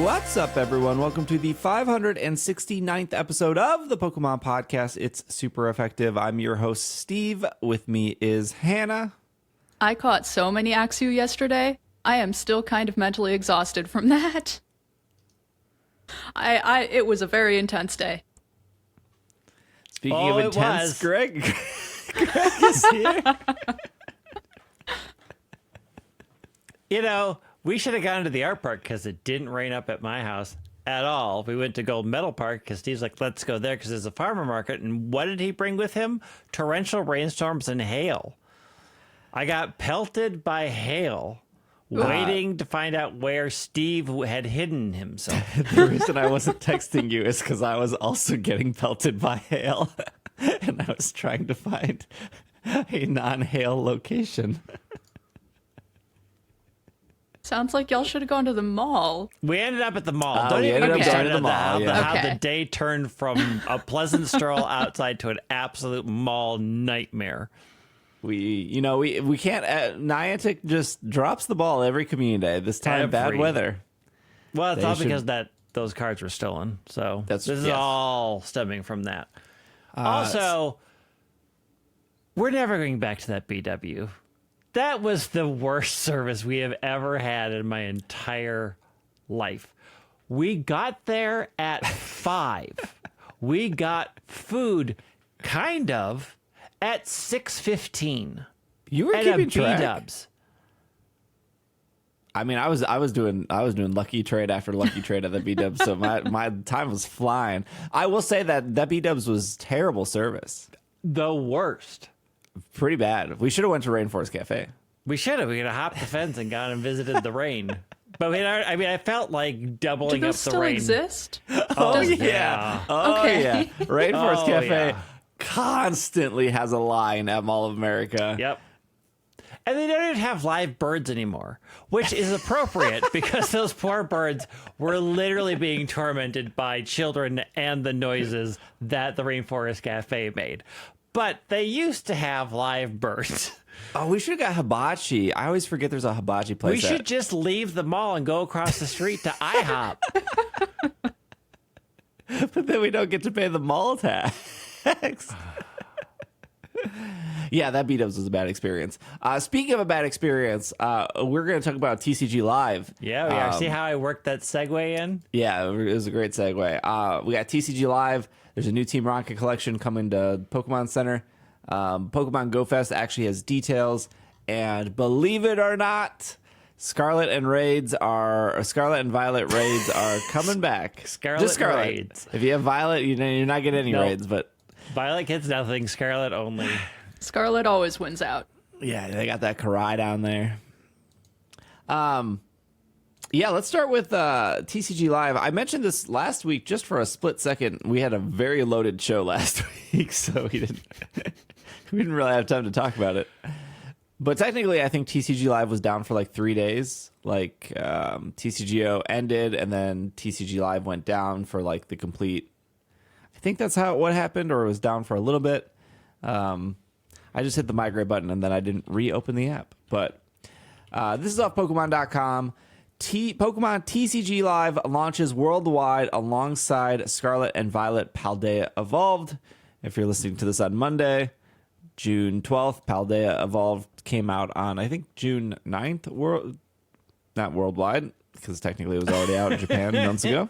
What's up, everyone? Welcome to the 569th episode of the Pokemon Podcast. It's super effective. I'm your host, Steve. With me is Hannah. I caught so many Axew yesterday. I am still kind of mentally exhausted from that. It was a very intense day. Speaking of intense, Greg is here. You know, we should have gone to the art park because it didn't rain up at my house at all. We went to Gold Medal Park because Steve's like, let's go there because there's a farmer market. And what did he bring with him? Torrential rainstorms and hail. I got pelted by hail waiting to find out where Steve had hidden himself. The reason I wasn't texting you is because I was also getting pelted by hail. And I was trying to find a non-hail location. Sounds like y'all should have gone to the mall. We ended up at the mall. Don't even get me started on how the day turned from a pleasant stroll outside to an absolute mall nightmare. We can't. Niantic just drops the ball every community day. This time, bad weather. Well, it's all because those cards were stolen. So this is all stemming from that. Also, we're never going back to that BW. That was the worst service we have ever had in my entire life. We got there at 5. We got food, kind of, at 6:15. You were keeping track. B-dubs. I mean, I was doing lucky trade after lucky trade at the B-dubs, so my time was flying. I will say that B-dubs was terrible service. The worst. Pretty bad. We should have went to Rainforest Cafe. We should have. We could have hopped the fence and gone and visited the rain. But I felt like doubling Do up those the still rain. exist? Oh, yeah. Oh, okay. yeah. Rainforest Cafe yeah. constantly has a line at Mall of America. Yep. And they don't even have live birds anymore, which is appropriate because those poor birds were literally being tormented by children and the noises that the Rainforest Cafe made. But they used to have live birds. Oh, we should have got hibachi. I always forget there's a hibachi place. We should just leave the mall and go across the street to IHOP. But then we don't get to pay the mall tax. Yeah, that B-dubs was a bad experience. Speaking of a bad experience, we're going to talk about TCG Live. Yeah, we are. See how I worked that segue in? Yeah, it was a great segue. We got TCG Live. There's a new Team Rocket collection coming to Pokémon Center. Pokémon GO Fest actually has details. And believe it or not, Scarlet and Violet raids are coming back. Just Scarlet raids. If you have Violet, you're not getting any raids, but Violet gets nothing. Scarlet only. Scarlet always wins out. Yeah, they got that Karai down there. Yeah, let's start with TCG Live. I mentioned this last week just for a split second. We had a very loaded show last week, so we didn't really have time to talk about it. But technically, I think TCG Live was down for like 3 days. Like TCGO ended, and then TCG Live went down for like the complete. I think that's what happened, or it was down for a little bit. I just hit the migrate button, and then I didn't reopen the app. But this is off Pokemon.com. Pokemon TCG Live launches worldwide alongside Scarlet and Violet Paldea Evolved. If you're listening to this on Monday, June 12th, Paldea Evolved came out on, I think, June 9th. Not worldwide, because technically it was already out in Japan months ago.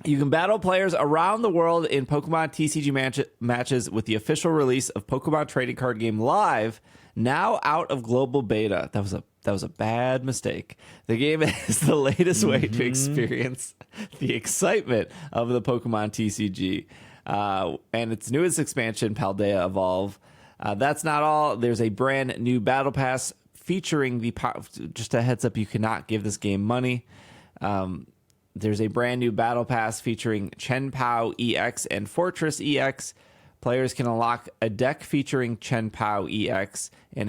You can battle players around the world in Pokemon TCG matches with the official release of Pokemon Trading Card Game Live, now out of global beta. That was a bad mistake. The game is the latest way to experience the excitement of the Pokemon TCG. And its newest expansion, Paldea Evolve. That's not all. There's a brand new Battle Pass featuring just a heads up, you cannot give this game money. There's a brand new Battle Pass featuring Chen Pao EX and Fortress EX. Players can unlock a deck featuring Chen Pao EX and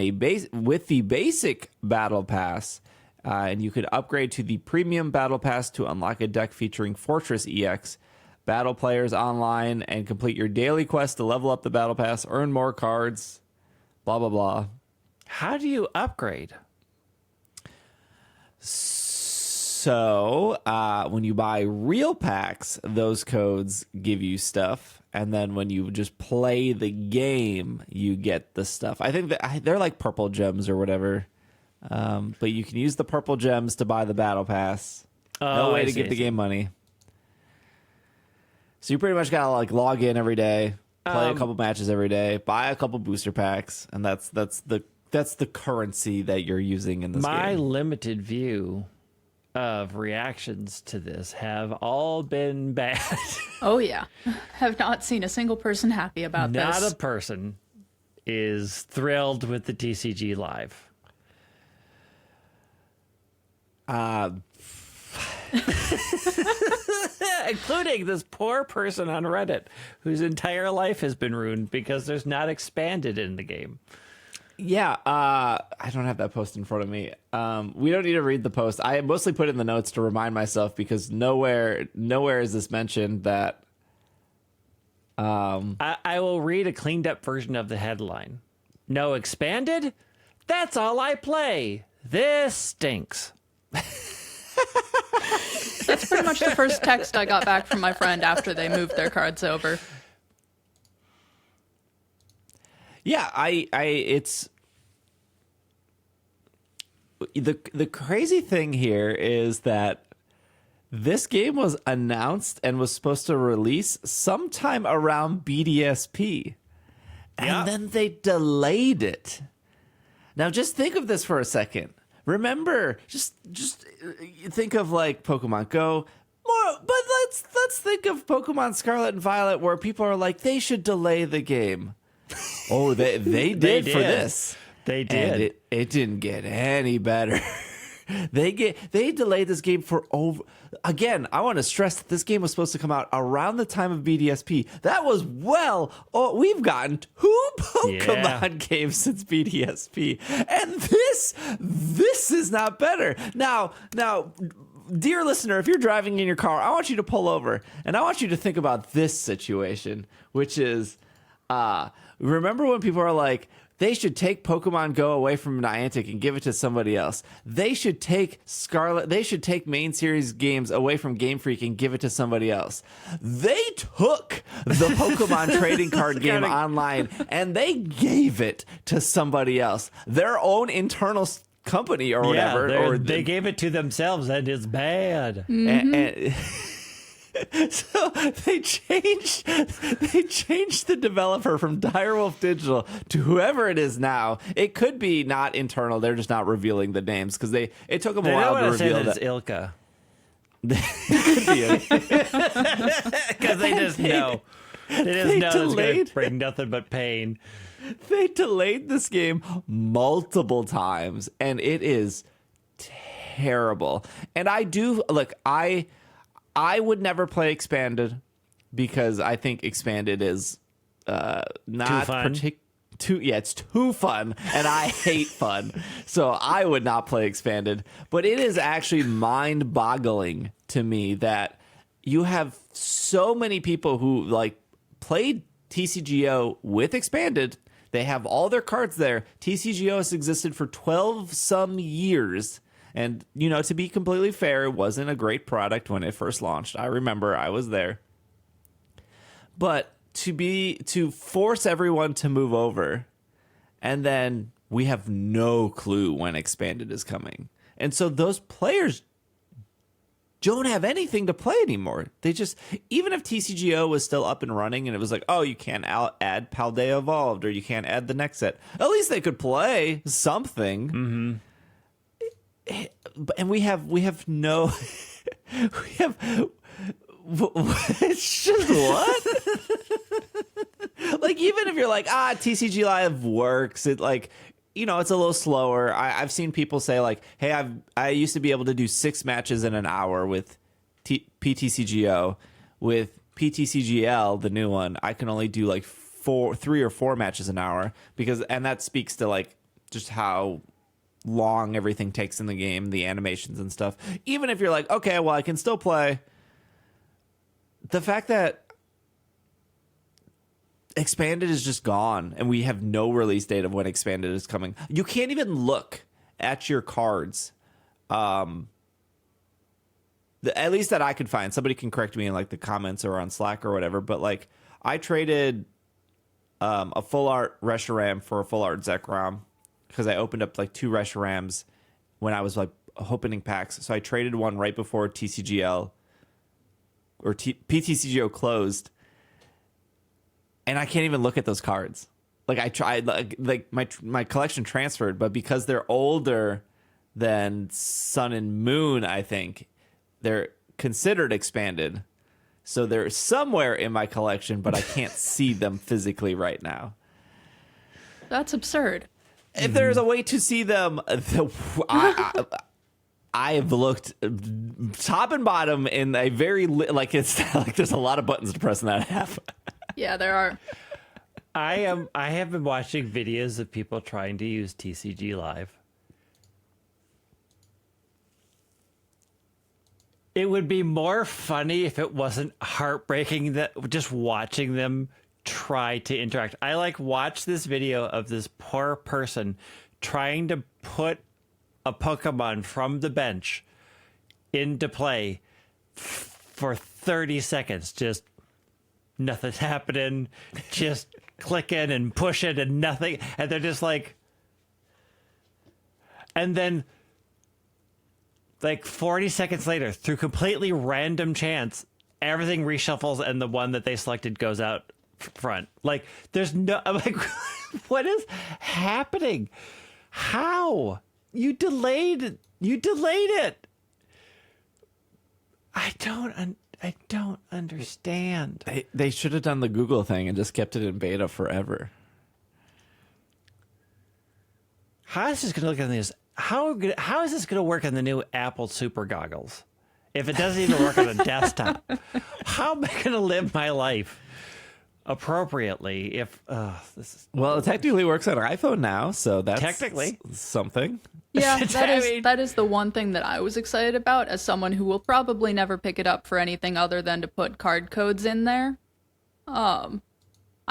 with the basic Battle Pass, and you could upgrade to the Premium Battle Pass to unlock a deck featuring Fortress EX. Battle players online and complete your daily quest to level up the Battle Pass, earn more cards, blah, blah, blah. How do you upgrade? So when you buy real packs, those codes give you stuff. And then when you just play the game, you get the stuff. I think that they're like purple gems or whatever. But you can use the purple gems to buy the battle pass. No way to give the game money. So you pretty much gotta like log in every day, play a couple matches every day, buy a couple booster packs, and that's the currency that you're using in this game. My limited view of reactions to this have all been bad. Oh yeah, have not seen a single person happy about this. Not a person is thrilled with the TCG Live. Including this poor person on Reddit whose entire life has been ruined because there's not expanded in the game. Yeah, I don't have that post in front of me. We don't need to read the post. I mostly put it in the notes to remind myself because nowhere is this mentioned that. I will read a cleaned up version of the headline. No expanded? That's all I play. This stinks. That's pretty much the first text I got back from my friend after they moved their cards over. Yeah, it's the crazy thing here is that this game was announced and was supposed to release sometime around BDSP. And then they delayed it. Now just think of this for a second. Remember, just think of like Pokemon Go. But let's think of Pokemon Scarlet and Violet, where people are like, they should delay the game. Oh, they did for this. They did. And it didn't get any better. They delayed this game for over. Again, I want to stress that this game was supposed to come out around the time of BDSP. That was we've gotten 2 Pokemon games since BDSP, and this is not better. Now, dear listener, if you're driving in your car, I want you to pull over and I want you to think about this situation, which is, remember when people are like, they should take Pokemon Go away from Niantic and give it to somebody else. They should take main series games away from Game Freak and give it to somebody else. They took the Pokemon Trading Card Game online and they gave it to somebody else. Their own internal company or whatever. Or they gave it to themselves and it's bad. And so they changed the developer from Direwolf Digital to whoever it is now. It could be not internal; they're just not revealing the names because it took them a while to reveal that. It's Ilka. It could be because they just know. They just know it's going to bring nothing but pain. They delayed this game multiple times, and it is terrible. And I would never play Expanded because I think Expanded is not it's too fun, and I hate fun. So I would not play Expanded. But it is actually mind-boggling to me that you have so many people who like played TCGO with Expanded. They have all their cards there. TCGO has existed for 12 some years. And, to be completely fair, it wasn't a great product when it first launched. I remember I was there. But to force everyone to move over, and then we have no clue when Expanded is coming. And so those players don't have anything to play anymore. They just, even if TCGO was still up and running and it was like, oh, you can't add Paldea Evolved or you can't add the next set, at least they could play something. Mm-hmm. And we have no it's just what like, even if you're like, TCG Live works, it like, it's a little slower. I've seen people say like, hey, I used to be able to do 6 matches in an hour with PTCGO. With PTCGL, the new one, I can only do like 3 or 4 matches an hour and that speaks to like just how long everything takes in the game, the animations and stuff. Even if you're like, okay, well, I can still play. The fact that Expanded is just gone and we have no release date of when Expanded is coming. You can't even look at your cards at least that I could find. Somebody can correct me in like the comments or on Slack or whatever. But like I traded a full art Reshiram for a full art Zekrom because I opened up like 2 Reshirams when I was like opening packs. So I traded one right before TCGL or PTCGO closed, and I can't even look at those cards. Like I tried, like my collection transferred, but because they're older than Sun and Moon, I think they're considered expanded. So they're somewhere in my collection, but I can't see them physically right now. That's absurd. If there's a way to see them, I have looked top and bottom in a very like it's like there's a lot of buttons to press in that app. Yeah, there are. I have been watching videos of people trying to use TCG Live. It would be more funny if it wasn't heartbreaking that just watching them try to interact. I like watch this video of this poor person trying to put a Pokemon from the bench into play for 30 seconds. Just nothing's happening. Just clicking and pushing and nothing. And they're just like, and then like 40 seconds later, through completely random chance, everything reshuffles and the one that they selected goes out front. Like, there's no, I'm like, what is happening? How? You delayed it. I don't understand. They should have done the Google thing and just kept it in beta forever. How is this going to look at this? How is this going to work on the new Apple Super Goggles? If it doesn't even work on a desktop, how am I going to live my life appropriately? If this is well, it technically works on an iPhone now, so that's technically something. Yeah, that is the one thing that I was excited about as someone who will probably never pick it up for anything other than to put card codes in there.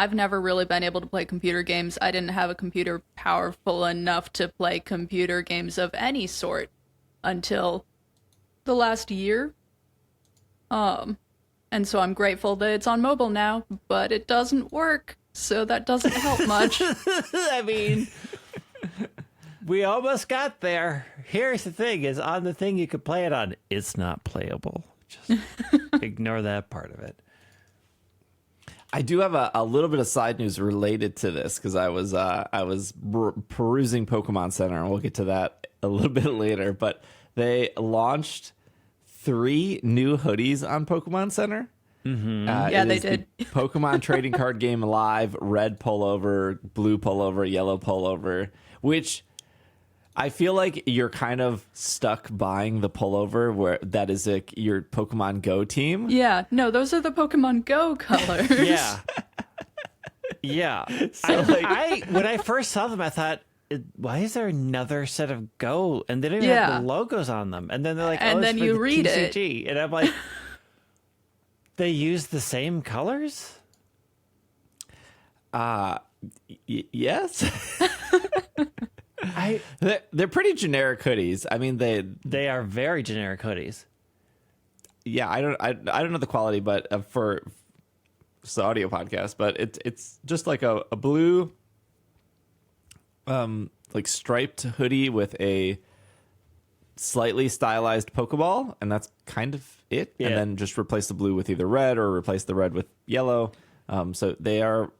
I've never really been able to play computer games. I didn't have a computer powerful enough to play computer games of any sort until the last year. And so I'm grateful that it's on mobile now, but it doesn't work, so that doesn't help much. I mean, we almost got there. Here's the thing, is on the thing you could play it on, it's not playable. Just ignore that part of it. I do have a little bit of side news related to this because I was perusing Pokémon Center, and we'll get to that a little bit later. But they launched 3 new hoodies on Pokemon Center. Mm-hmm. Yeah, they did. The Pokemon Trading Card Game Live, red pullover, blue pullover, yellow pullover, which I feel like you're kind of stuck buying the pullover where that is your Pokemon Go team. Yeah, no, those are the Pokemon Go colors. Yeah. Yeah. So when I first saw them, I thought, why is there another set of Go? And they don't even have the logos on them. And then they're like, and oh, then it's for you the read TCG. it. And I'm like, they use the same colors? Yes. They're pretty generic hoodies. I mean, they are very generic hoodies. Yeah, I don't know the quality, but for the audio podcast, but it's just like a blue, like striped hoodie with a slightly stylized Pokeball, and that's kind of it. Yeah. And then just replace the blue with either red or replace the red with yellow. So they are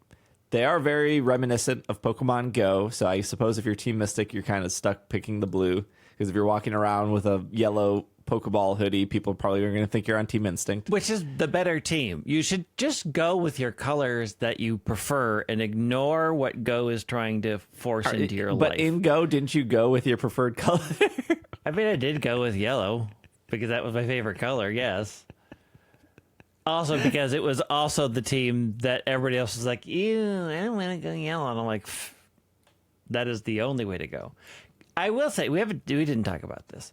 very reminiscent of Pokemon Go. So I suppose if you're Team Mystic, you're kind of stuck picking the blue, because if you're walking around with a yellow Pokeball hoodie, people probably are going to think you're on Team Instinct. Which is the better team. You should just go with your colors that you prefer and ignore what Go is trying to force into your life. But in Go, didn't you go with your preferred color? I mean, I did go with yellow because that was my favorite color, yes. Also because it was also the team that everybody else was like, ew, I don't want to go yellow. And I'm like, that is the only way to go. I will say, we didn't talk about this.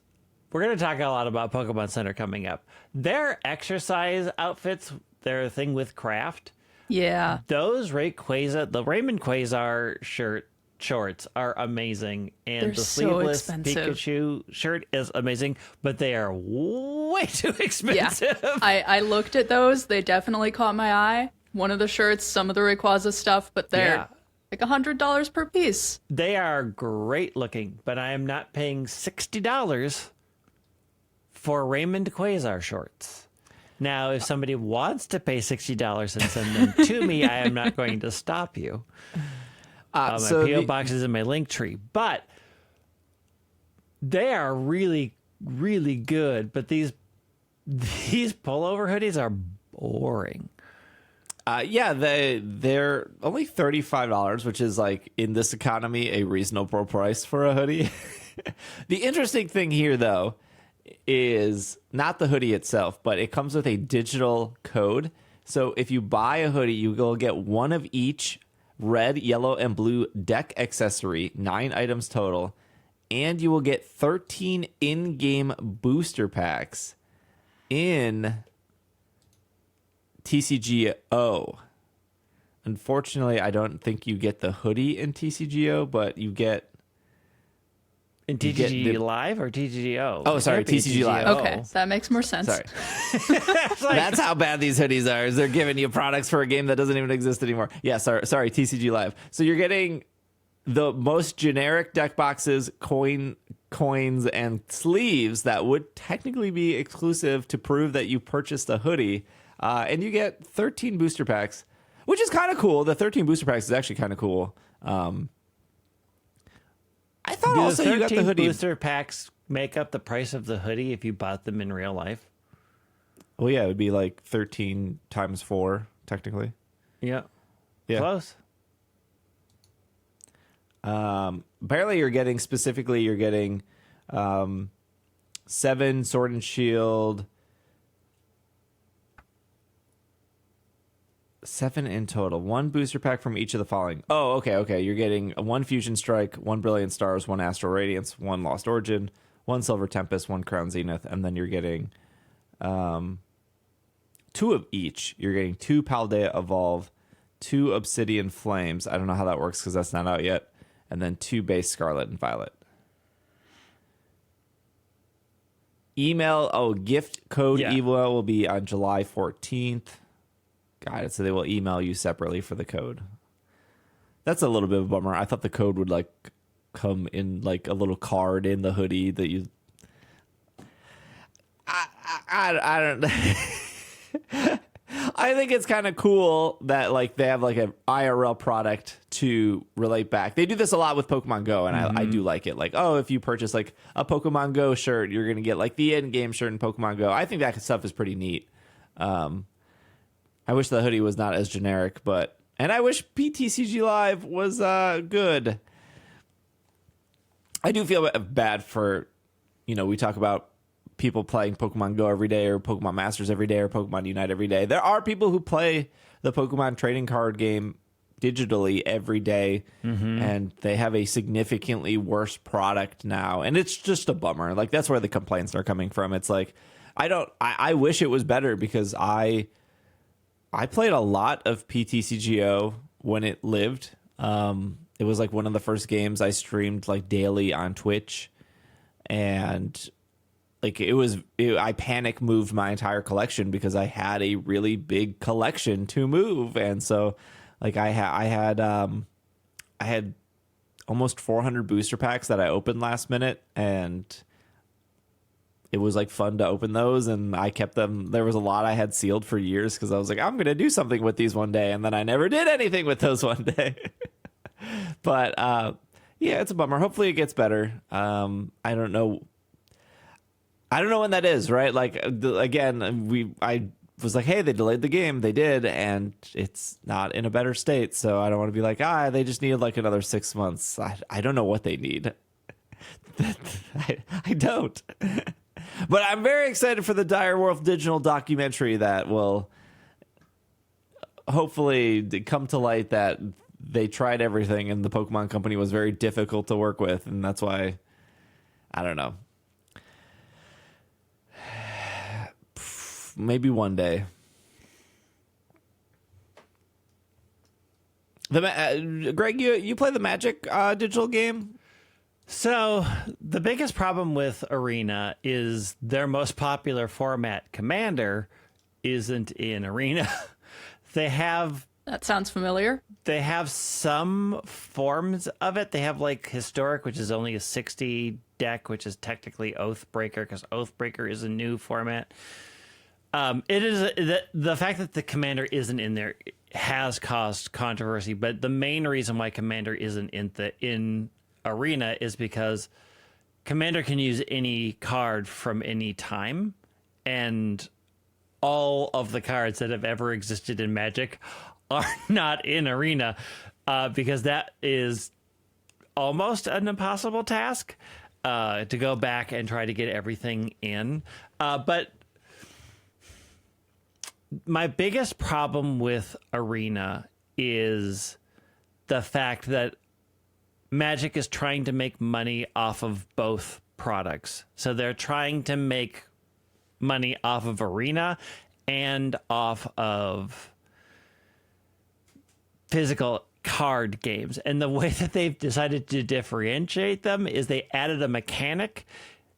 We're going to talk a lot about Pokemon Center coming up. Their exercise outfits, their thing with craft. Yeah. Those the Raymond Quasar shirt shorts are amazing, and They're the so sleeveless expensive. Pikachu shirt is amazing, but they are way too expensive. Yeah, I looked at those. They definitely caught my eye. One of the shirts, some of the Rayquaza stuff, but they're like $100 per piece. They are great looking, but I am not paying $60 for Raymond Quasar shorts. Now, if somebody wants to pay $60 and send them to me, I am not going to stop you. My P.O. box is in my link tree, but they are really, really good. But these pullover hoodies are boring. They're only $35, which is like in this economy a reasonable price for a hoodie. The interesting thing here, though, is not the hoodie itself, but it comes with a digital code. So if you buy a hoodie, you will get one of each red, yellow, and blue deck accessory, 9 items total, and you will get 13 in-game booster packs in TCGO. Unfortunately, I don't think you get the hoodie in TCGO, but you get... In TCG Live or TCGO? Oh, sorry, TCG Live. Okay, that makes more sense. Sorry. That's how bad these hoodies are, is they're giving you products for a game that doesn't even exist anymore. Yeah, sorry, TCG Live. So you're getting the most generic deck boxes, coins, and sleeves that would technically be exclusive to prove that you purchased a hoodie. And you get 13 booster packs, which is kind of cool. The 13 booster packs is actually kind of cool. I thought also you got the hoodie. Booster packs make up the price of the hoodie if you bought them in real life? Well, yeah, it would be like 13 times 4, technically. Yeah. Close. Apparently you're getting 7 Sword and Shield, 7 in total. 1 booster pack from each of the following. Oh, okay. You're getting 1 Fusion Strike, 1 Brilliant Stars, 1 Astral Radiance, 1 Lost Origin, 1 Silver Tempest, 1 Crown Zenith, and then you're getting 2 of each. You're getting 2 Paldea Evolve, 2 Obsidian Flames. I don't know how that works because that's not out yet. And then 2 base Scarlet and Violet. Gift code EVO will be on July 14th. Got it. So they will email you separately for the code. That's a little bit of a bummer. I thought the code would like come in like a little card in the hoodie that you. I don't. I think it's kind of cool that like they have like an IRL product to relate back. They do this a lot with Pokemon Go, and I do like it. Like, oh, if you purchase like a Pokemon Go shirt, you're gonna get like the in-game shirt in Pokemon Go. I think that stuff is pretty neat. I wish the hoodie was not as generic, and I wish PTCG Live was good. I do feel bad for, we talk about people playing Pokemon Go every day or Pokemon Masters every day or Pokemon Unite every day. There are people who play the Pokemon Trading Card Game digitally every day, and they have a significantly worse product now, and it's just a bummer. Like, that's where the complaints are coming from. It's like, I wish it was better because I played a lot of PTCGO when it lived. It was like one of the first games I streamed like daily on Twitch, and like I panic moved my entire collection because I had a really big collection to move, and so like I had almost 400 booster packs that I opened last minute, and it was like fun to open those, and I kept them. There was a lot I had sealed for years because I was like, I'm going to do something with these one day, and then I never did anything with those one day. But yeah, it's a bummer. Hopefully it gets better. I don't know when that is, right? Like, again, I was like, hey, they delayed the game. They did, and it's not in a better state, so I don't want to be like, they just needed like another 6 months. I don't know what they need. I don't. But I'm very excited for the Dire Wolf digital documentary that will hopefully come to light that they tried everything and the Pokemon Company was very difficult to work with, and that's why, I don't know. Maybe one day. Greg, you play the Magic digital game? So the biggest problem with Arena is their most popular format, Commander, isn't in Arena. That sounds familiar. They have some forms of it. They have like Historic, which is only a 60 deck, which is technically Oathbreaker, because Oathbreaker is a new format. It is the fact that the Commander isn't in there has caused controversy, but the main reason why Commander isn't in Arena is because Commander can use any card from any time, and all of the cards that have ever existed in Magic are not in Arena, because that is almost an impossible task to go back and try to get everything in. But my biggest problem with Arena is the fact that Magic is trying to make money off of both products. So they're trying to make money off of Arena and off of physical card games. And the way that they've decided to differentiate them is they added a mechanic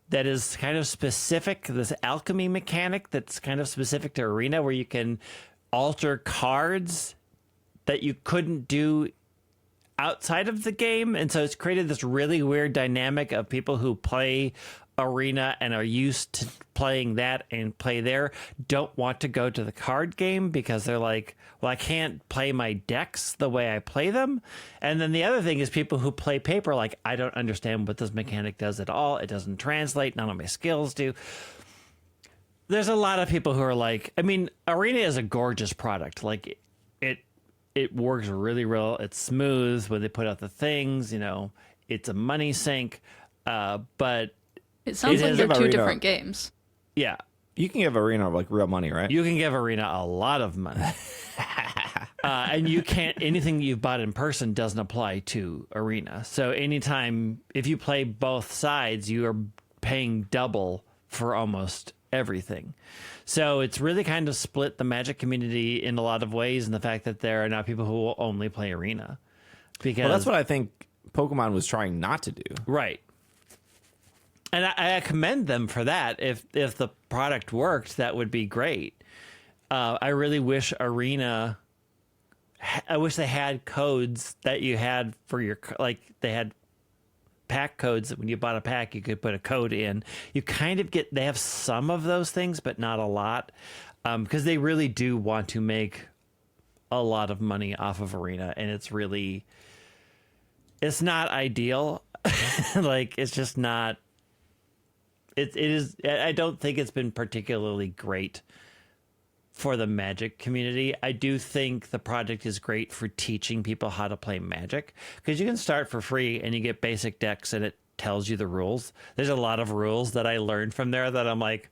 that is kind of specific, this alchemy mechanic that's kind of specific to Arena, where you can alter cards that you couldn't do outside of the game. And so it's created this really weird dynamic of people who play Arena and are used to playing that and play there don't want to go to the card game because they're like, well, I can't play my decks the way I play them. And then the other thing is people who play paper, like, I don't understand what this mechanic does at all. It doesn't translate. None of my skills do. There's a lot of people who are like, I mean, Arena is a gorgeous product. Like, it works really well. It's smooth when they put out the things, you know, it's a money sink. But it sounds like they're two different games. Yeah. You can give Arena like real money, right? You can give Arena a lot of money. And you can't, anything you've bought in person doesn't apply to Arena. So anytime, if you play both sides, you are paying double for almost everything. So it's really kind of split the Magic community in a lot of ways, in the fact that there are now people who will only play Arena. Because that's what I think Pokemon was trying not to do. Right. And I commend them for that. If the product worked, that would be great. I really wish Arena, I wish they had codes that you had for your, like they had pack codes that when you bought a pack, you could put a code in. You kind of get, they have some of those things, but not a lot, because they really do want to make a lot of money off of Arena. And it's really, it's not ideal. Like, it's just not, it is, I don't think it's been particularly great for the Magic community. I do think the project is great for teaching people how to play Magic, because you can start for free and you get basic decks and it tells you the rules. There's a lot of rules that I learned from there that I'm like,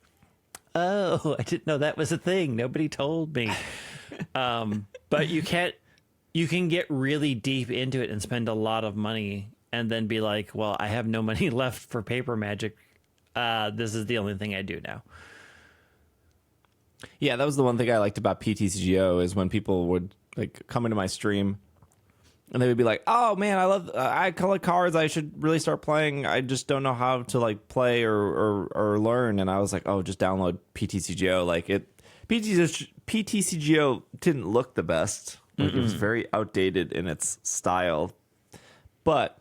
oh, I didn't know that was a thing. Nobody told me. But you can get really deep into it and spend a lot of money and then be like, well, I have no money left for paper Magic. This is the only thing I do now. Yeah, that was the one thing I liked about PTCGO, is when people would like come into my stream and they would be like, "Oh man, I collect cards. I should really start playing. I just don't know how to like play or learn." And I was like, "Oh, just download PTCGO." Like PTCGO didn't look the best. Like, it was very outdated in its style, but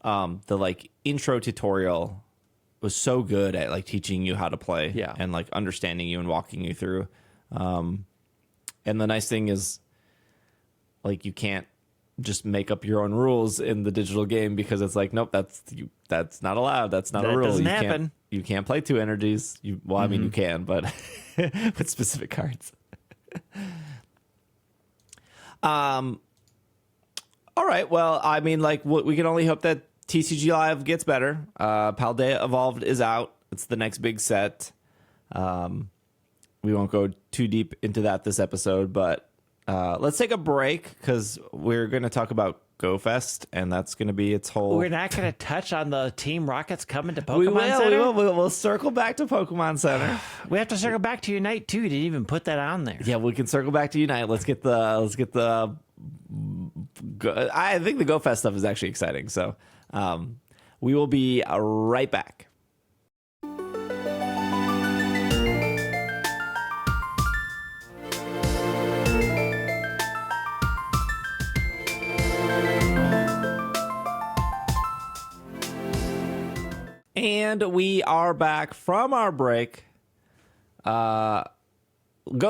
the like intro tutorial was so good at like teaching you how to play, and like understanding you and walking you through. And the nice thing is, like, you can't just make up your own rules in the digital game, because it's like, nope, that's not allowed. That's not a rule. Doesn't happen. You can't play two energies. I mean, you can, but with specific cards. All right. Well, I mean, like, we can only hope that TCG Live gets better. Paldea Evolved is out. It's the next big set. We won't go too deep into that this episode, but let's take a break, because we're going to talk about GO Fest, and that's going to be its whole... We're not going to touch on the Team Rockets coming to Pokemon Center? We'll circle back to Pokemon Center. We have to circle back to Unite, too. You didn't even put that on there. Yeah, we can circle back to Unite. Let's get the I think the Go Fest stuff is actually exciting. So we will be right back. And we are back from our break. Go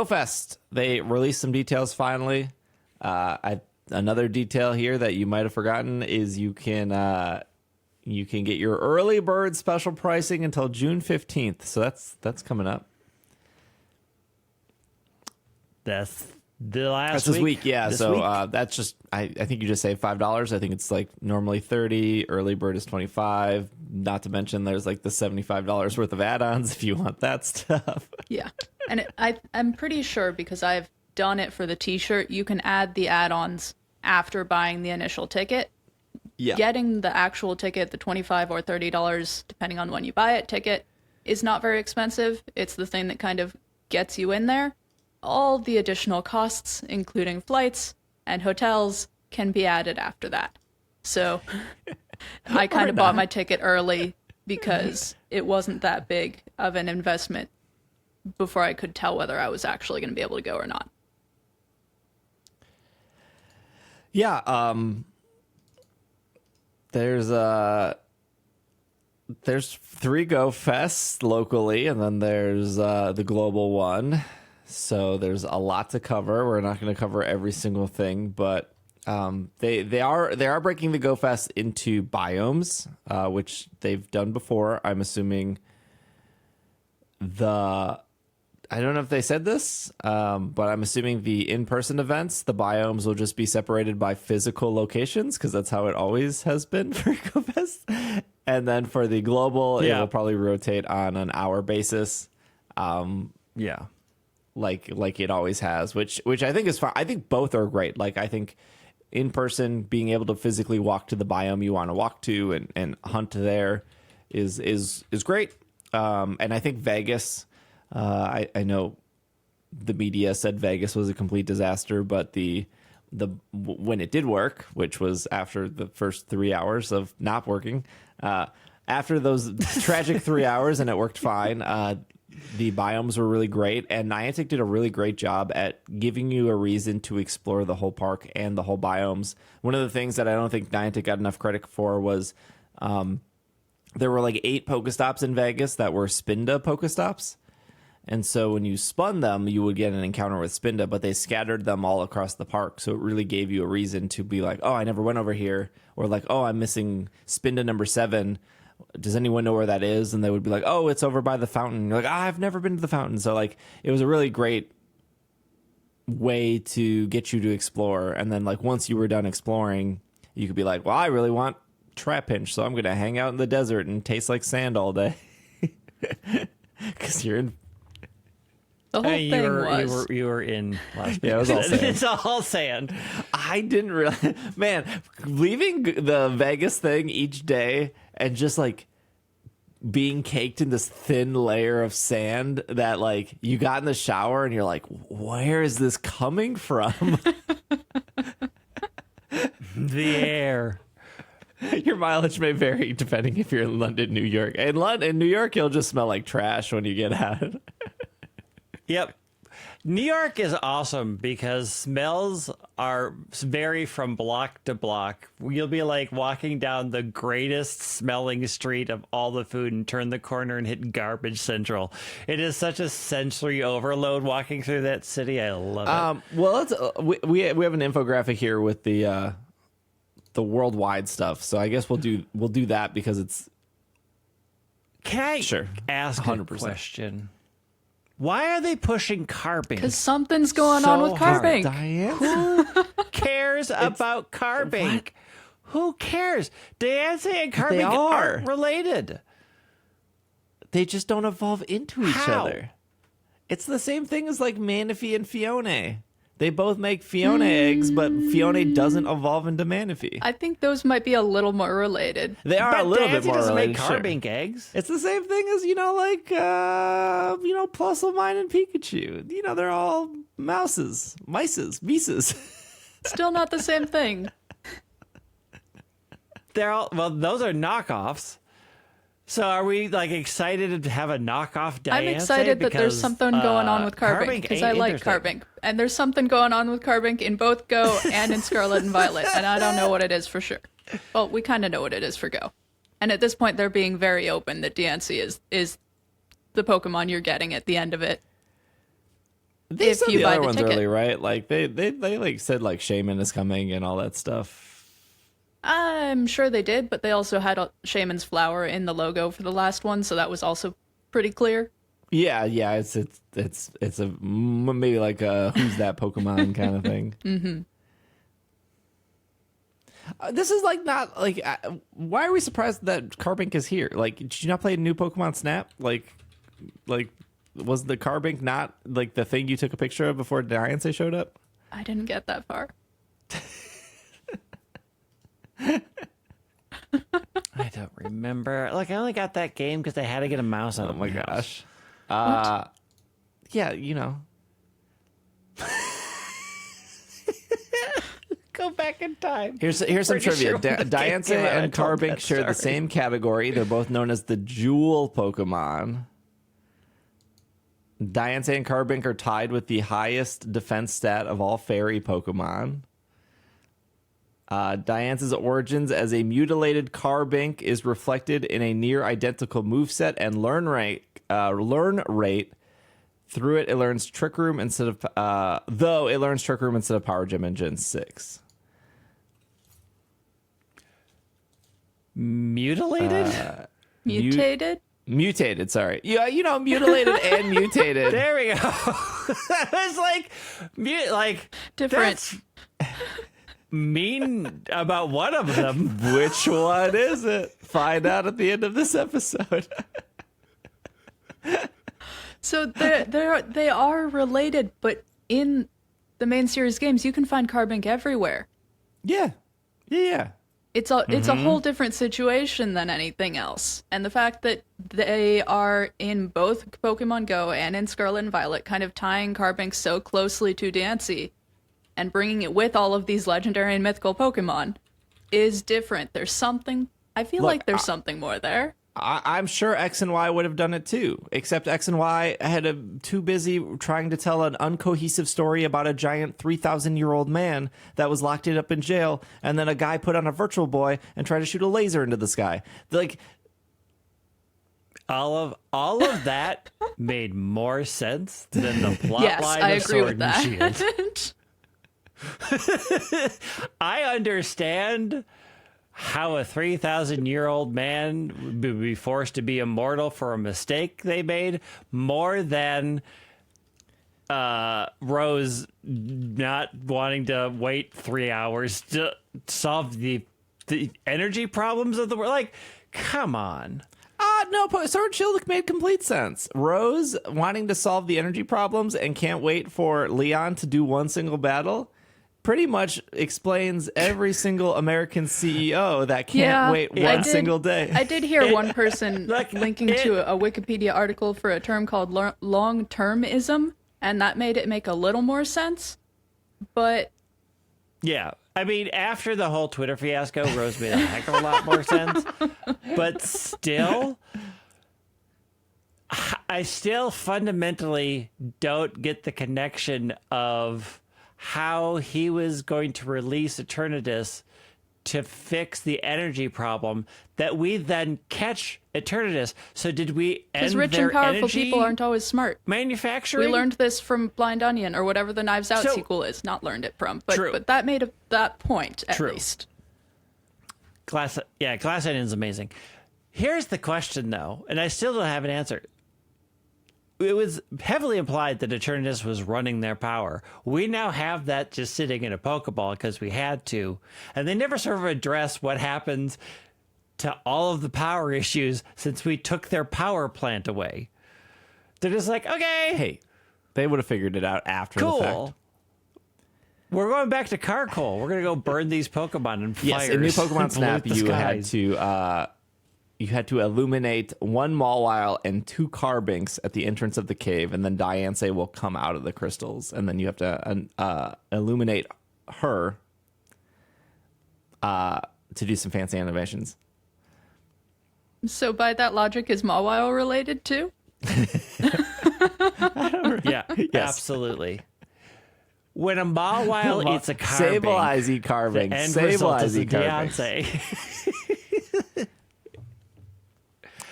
Fest. They released some details finally. Another detail here that you might have forgotten is you can get your early bird special pricing until June 15th. So that's coming up. That's the last That's week. this week, yeah. This So week? that's just I think you just save $5. I think it's like normally $30. Early bird is $25. Not to mention there's like the $75 worth of add-ons if you want that stuff. Yeah, and I'm pretty sure because I've done it for the T-shirt. You can add the add-ons after buying the initial ticket. Yeah. Getting the actual ticket, the $25 or $30, depending on when you buy it, ticket is not very expensive. It's the thing that kind of gets you in there. All the additional costs, including flights and hotels, can be added after that. So I kind of bought my ticket early because it wasn't that big of an investment before I could tell whether I was actually going to be able to go or not. Yeah, there's 3 Go Fests locally, and then there's the global one. So there's a lot to cover. We're not going to cover every single thing, but they are breaking the Go Fest into biomes, which they've done before. I'm assuming I don't know if they said this, but I'm assuming the in-person events, the biomes will just be separated by physical locations because that's how it always has been for Go Fest. And then for the global, it will probably rotate on an hour basis. Yeah. Like it always has, which I think is fine. I think both are great. Like I think in person, being able to physically walk to the biome you want to walk to and hunt there is great. And I think Vegas, I know the media said Vegas was a complete disaster, but when it did work, which was after the first 3 hours of not working, after those tragic 3 hours and it worked fine, the biomes were really great, and Niantic did a really great job at giving you a reason to explore the whole park and the whole biomes. One of the things that I don't think Niantic got enough credit for was there were like 8 Pokestops in Vegas that were Spinda Pokestops. And so when you spun them, you would get an encounter with Spinda, but they scattered them all across the park. So it really gave you a reason to be like, oh, I never went over here. Or like, oh, I'm missing Spinda number 7. Does anyone know where that is? And they would be like, oh, it's over by the fountain. You're like, I've never been to the fountain. So like, it was a really great way to get you to explore. And then like, once you were done exploring, you could be like, well, I really want Trapinch, so I'm going to hang out in the desert and taste like sand all day. Because you're in. The whole thing was. You were in Las Vegas. Yeah, it was all sand. It's all sand. I didn't really. Man, leaving the Vegas thing each day and just like being caked in this thin layer of sand that like you got in the shower and you're like, where is this coming from? The air. Your mileage may vary depending if you're in London, New York. In New York, you'll just smell like trash when you get out. Yep. New York is awesome because smells vary from block to block. You'll be like walking down the greatest smelling street of all the food and turn the corner and hit Garbage Central. It is such a sensory overload walking through that city. I love it. Well, let's, we have an infographic here with the worldwide stuff. So I guess we'll do that because it's. Can I ask 100%. A question? Why are they pushing carbing? Because something's going on with carbing. Who cares about carbing? Who cares? Diancie and carbing aren't related. They just don't evolve into each other. It's the same thing as like Manaphy and Fione. They both make Fione eggs, but Fione doesn't evolve into Manaphy. I think those might be a little more related. They are a little bit more related. Doesn't make carbink eggs. It's the same thing as, like, Pluslemine and Pikachu. They're all mices. Still not the same thing. those are knockoffs. So are we like excited to have a knockoff Diancie? I'm excited that there's something going on with Carbink because I like Carbink. And there's something going on with Carbink in both Go and in Scarlet and Violet. And I don't know what it is for sure. Well, we kind of know what it is for Go. And at this point, they're being very open that Diancie is the Pokemon you're getting at the end of it. They said the other ones early, right? Like they like said like Shaman is coming and all that stuff. I'm sure they did, but they also had Shaman's Flower in the logo for the last one, so that was also pretty clear. Yeah, it's a maybe like a who's that Pokemon kind of thing. Mm-hmm. This is like not like why are we surprised that Carbink is here? Like, did you not play a new Pokemon Snap? Like was the Carbink not like the thing you took a picture of before Diancie showed up? I didn't get that far. I don't remember. Like, I only got that game because I had to get a mouse out of my gosh. Yeah, you know. Go back in time. Here's some trivia. Diancie and Carbink share the same category. They're both known as the Jewel Pokemon. Diancie and Carbink are tied with the highest defense stat of all fairy Pokemon. Diancie's origins as a mutilated Carbink is reflected in a near identical moveset and learn rate. Through it learns Trick Room instead of though it learns Trick Room instead of Power Gem in Gen 6. Mutilated? Mutated? Sorry. Yeah, you know, mutilated and mutated. There we go. It's like different. Mean about one of them. Which one is it? Find out at the end of this episode. So they are related, but in the main series games, you can find Carbink everywhere. Yeah. It's a whole different situation than anything else. And the fact that they are in both Pokemon Go and in Scarlet and Violet, kind of tying Carbink so closely to Diancie and bringing it with all of these legendary and mythical Pokemon is different. There's something, I feel like there's something more there. I'm sure X and Y would have done it too, except X and Y had too busy trying to tell an uncohesive story about a giant 3,000-year-old man that was locked up in jail, and then a guy put on a Virtual Boy and tried to shoot a laser into the sky. Like, all of that made more sense than the plot yes, line I of agree Sword with and that. Shield. I understand how a 3,000-year-old man would be forced to be immortal for a mistake they made more than Rose not wanting to wait 3 hours to solve the energy problems of the world. Like, come on. No, Sword and Shield made complete sense. Rose wanting to solve the energy problems and can't wait for Leon to do one single battle pretty much explains every single American CEO that can't wait one single day. I did hear one person linking to a Wikipedia article for a term called long-termism, and that made it make a little more sense. But yeah, I mean, after the whole Twitter fiasco, Rose made a heck of a lot more sense. But still, I still fundamentally don't get the connection of how he was going to release Eternatus to fix the energy problem that we then catch Eternatus. So did we end because rich their and powerful energy people aren't always smart. Manufacturing? We learned this from Blind Onion or whatever the Knives Out sequel is. Not learned it from, but that made that point at least. Glass Onion's amazing. Here's the question though, and I still don't have an answer. It was heavily implied that Eternatus was running their power. We now have that just sitting in a Pokeball because we had to. And they never sort of address what happens to all of the power issues since we took their power plant away. They're just like, okay. Hey, they would have figured it out after the fact. We're going back to Carcoal. We're going to go burn these Pokemon and fires. Yes, in New Pokemon Snap, you had to illuminate one Mawile and 2 Carbinks at the entrance of the cave, and then Diancie will come out of the crystals, and then you have to illuminate her to do some fancy animations. So by that logic, is Mawile related too? Yeah, yes. Absolutely. When a Mawile eats a Carbink, Sable Eyes eat Carbink. The end Sable result Eyes is a eat Carbink.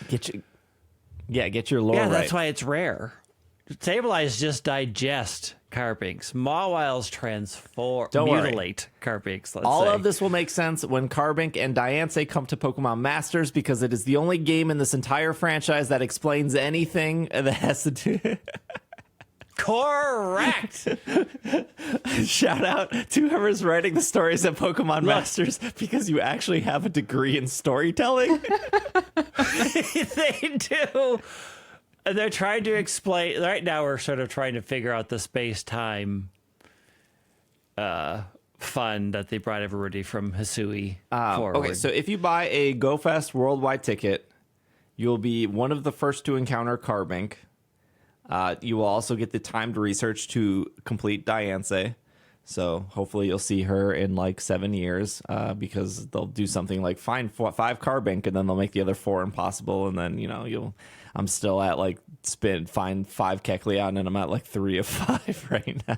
Diancie. Get your lore right. Yeah, that's why it's rare. Sable Eyes just digest Carbinks. Mawiles mutilate Carbinks. All of this will make sense when Carbink and Diancie come to Pokemon Masters, because it is the only game in this entire franchise that explains anything that has to do. Correct. Shout out to whoever's writing the stories at Pokemon Masters, because you actually have a degree in storytelling. They do. And they're trying to explain. Right now, we're sort of trying to figure out the space-time fun that they brought everybody from Hisui forward. Okay, so if you buy a GO Fest worldwide ticket, you'll be one of the first to encounter Carbink. You will also get the timed research to complete Diancie. So hopefully you'll see her in like 7 years, because they'll do something like find 5 Carbink, and then they'll make the other 4 impossible. And then, I'm still at like find 5 Kecleon, and I'm at like 3 of 5 right now.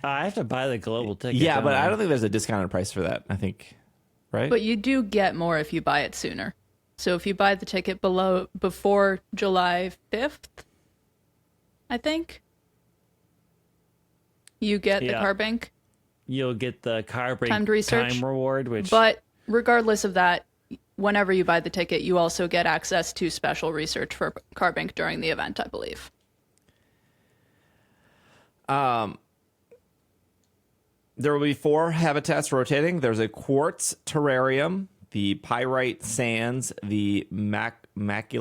I have to buy the global ticket. Yeah, but I don't think there's a discounted price for that, I think. Right? But you do get more if you buy it sooner. So if you buy the ticket before July 5th, I think, you get the Carbink. You'll get the Carbink timed research time reward, But regardless of that, whenever you buy the ticket, you also get access to special research for Carbink during the event, I believe. There will be 4 habitats rotating. There's a quartz terrarium, the pyrite sands, the malachite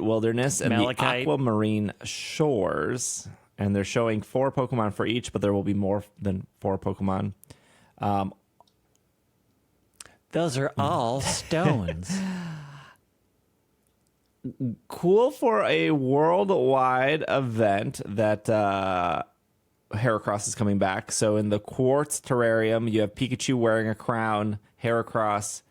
wilderness, and the aquamarine shores. And they're showing 4 Pokemon for each, but there will be more than 4 Pokemon. Those are all stones. Cool for a worldwide event that Heracross is coming back. So in the Quartz Terrarium, you have Pikachu wearing a crown, Heracross,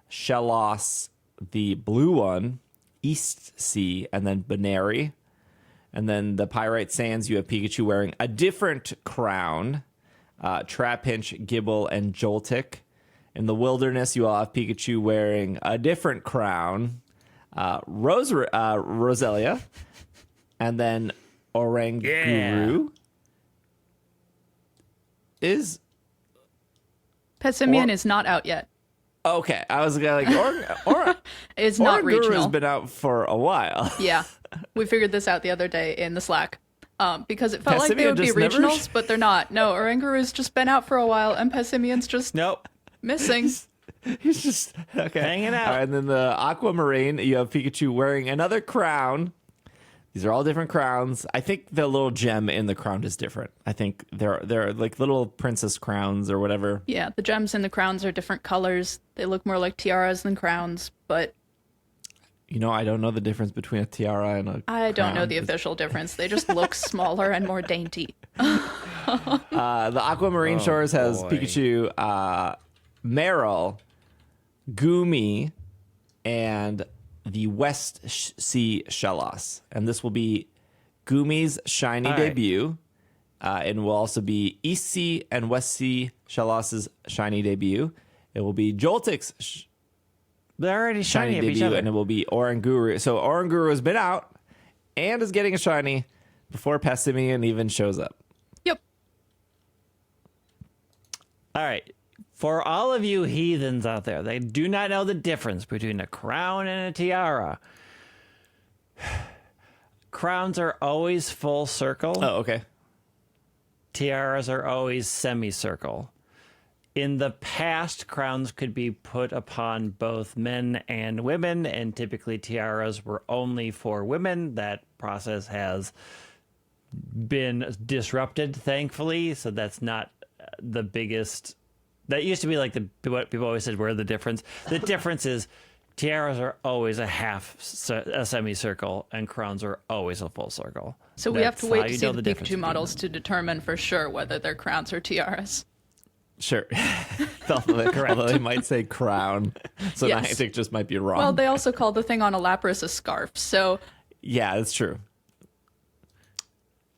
Shellos, the blue one, East Sea, and then Baneri. And then the Pyrite Sands, you have Pikachu wearing a different crown, Trapinch, Gibble, and Joltik. In the Wilderness, you all have Pikachu wearing a different crown, Roselia, and then Oranguru is... Pessimian is not out yet. Okay, I was going to it's not regional. Has been out for a while. Yeah, we figured this out the other day in the Slack. Because it felt like they would be regionals, but they're not. No, Oranguru's just been out for a while, and Pessimian's just missing. He's just hanging out. All right, and then the Aquamarine, you have Pikachu wearing another crown. These are all different crowns. I think the little gem in the crown is different. I think they're like little princess crowns or whatever. Yeah, the gems in the crowns are different colors. They look more like tiaras than crowns, but... I don't know the difference between a tiara and a crown. I don't know the official difference. They just look smaller and more dainty. The Aquamarine Shores has Pikachu, Marill, Goomy, and the West Sea Shellos. And this will be Goomy's shiny debut. And will also be East Sea and West Sea Shellos' shiny debut. It will be Joltik's they're already shiny debut, and it will be Oranguru. So Oranguru has been out and is getting a shiny before Pessimian even shows up. Yep. All right. For all of you heathens out there, they do not know the difference between a crown and a tiara. Crowns are always full circle. Oh, okay. Tiaras are always semicircle. In the past, crowns could be put upon both men and women, and typically tiaras were only for women. That process has been disrupted, thankfully, so that's not the biggest... That used to be like what people always said, where the difference... The difference is tiaras are always a semicircle, and crowns are always a full circle. So we have to wait to see the Pikachu models to determine for sure whether they're crowns or tiaras. Sure. Although they might say crown, so yes. Niantic just might be wrong. Well, they also call the thing on a Lapras a scarf, so... Yeah, that's true.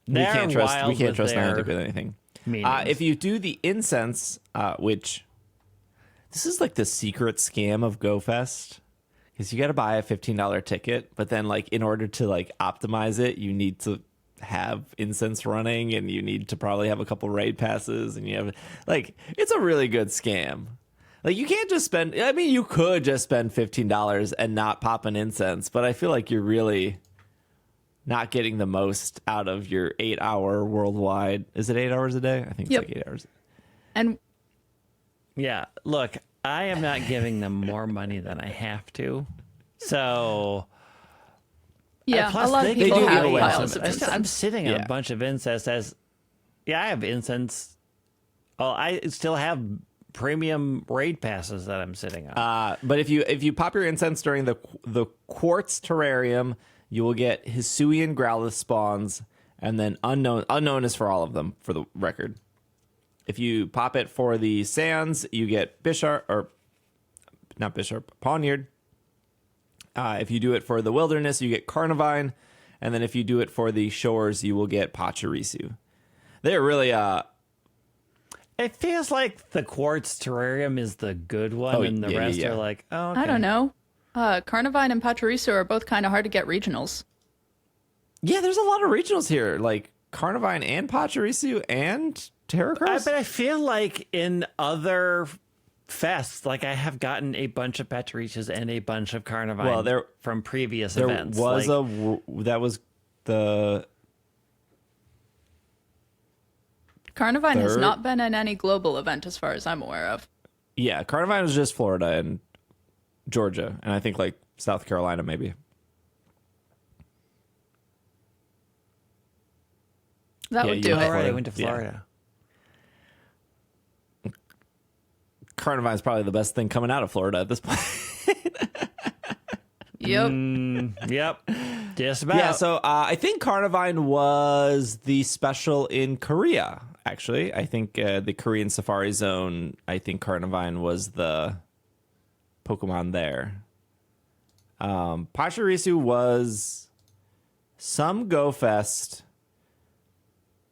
We can't trust Niantic with anything. If you do the incense, which... This is like the secret scam of Go Fest, because you got to buy a $15 ticket, but then like in order to like optimize it, you need to have incense running, and you need to probably have a couple raid passes, and you have like it's a really good scam. Like you can't just spend. I mean, you could just spend $15 and not pop an incense, but I feel like you're really not getting the most out of your 8-hour worldwide. Is it 8 hours a day? I think it's like 8 hours. And yeah, look, I am not giving them more money than I have to. So yeah, plus, a lot of people have piles of incense. I'm sitting on a bunch of incense I have incense. Oh, I still have premium raid passes that I'm sitting on. But if you pop your incense during the quartz terrarium, you will get Hisuian Growlithe spawns, and then unknown is for all of them, for the record. If you pop it for the sands, you get Pawniard. If you do it for the wilderness, you get Carnivine. And then if you do it for the shores, you will get Pachirisu. They're really... It feels like the quartz terrarium is the good one, and the rest are like, oh, okay. I don't know. Carnivine and Pachirisu are both kind of hard to get regionals. Yeah, there's a lot of regionals here. Like Carnivine and Pachirisu and... Terracross? But I feel like in other fests, like I have gotten a bunch of Pachirisus and a bunch of Carnivine from previous events. That was the Carnivine has not been in any global event as far as I'm aware of. Yeah, Carnivine was just Florida and Georgia, and I think like South Carolina maybe. That would do it. I went to Florida. Yeah. Carnivine is probably the best thing coming out of Florida at this point. Yep. Just about. Yeah, so I think Carnivine was the special in Korea, actually. I think the Korean Safari Zone, I think Carnivine was the Pokemon there. Pachirisu was some Go Fest